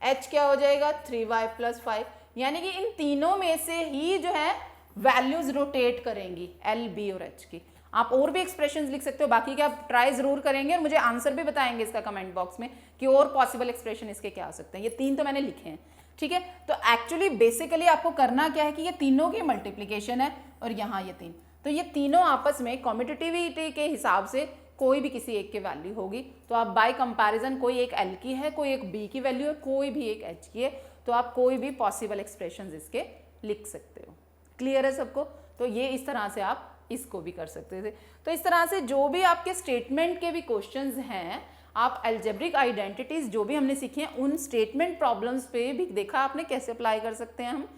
H क्या हो जाएगा 3y + 5। यानी कि इन तीनों में से ही जो है वैल्यूज रोटेट करेंगी, L B और H की। आप और भी एक्सप्रेशंस लिख सकते हो, बाकी के आप ट्राई जरूर करेंगे और मुझे आंसर भी बताएंगे इसका कमेंट बॉक्स में कि और पॉसिबल एक्सप्रेशन इसके क्या आ सकते हैं। ये 3 तो मैंने लिखे हैं, ठीक है। तो एक्चुअली बेसिकली आपको करना क्या है कि ये तीनों की मल्टीप्लीकेशन है और यहाँ ये 3, तो ये तीनों आपस में कॉम्पिटिटिविटी के हिसाब से कोई भी किसी एक की वैल्यू होगी। तो आप बाय कंपैरिजन, कोई एक L की है, कोई एक B की वैल्यू है, कोई भी एक H की है, तो आप कोई भी पॉसिबल एक्सप्रेशंस इसके लिख सकते हो। क्लियर है सबको? तो ये इस तरह से आप इसको भी कर सकते थे। तो इस तरह से जो भी आपके स्टेटमेंट के भी क्वेश्चंस हैं, आप अलजेब्रिक आइडेंटिटीज जो भी हमने सीखी हैं, उन स्टेटमेंट प्रॉब्लम्स पे भी देखा आपने कैसे अप्लाई कर सकते हैं हम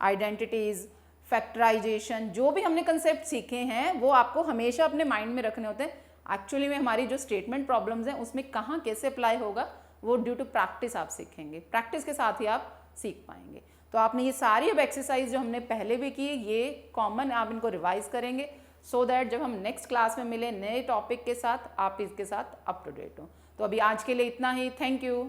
आइडेंटिटीज, फैक्टराइजेशन, जो भी हमने कंसेप्ट सीखे हैं वो आपको हमेशा अपने माइंड में रखने होते हैं। एक्चुअली में हमारी जो स्टेटमेंट प्रॉब्लम्स हैं उसमें कहाँ कैसे अप्लाई होगा वो ड्यू टू प्रैक्टिस आप सीखेंगे, प्रैक्टिस के साथ ही आप सीख पाएंगे। तो आपने ये सारी अब एक्सरसाइज जो हमने पहले भी की, ये कॉमन आप इनको रिवाइज करेंगे सो दैट जब हम नेक्स्ट क्लास में मिले नए टॉपिक के साथ, आप इसके साथ अप टू डेट हो। तो अभी आज के लिए इतना ही। Thank you.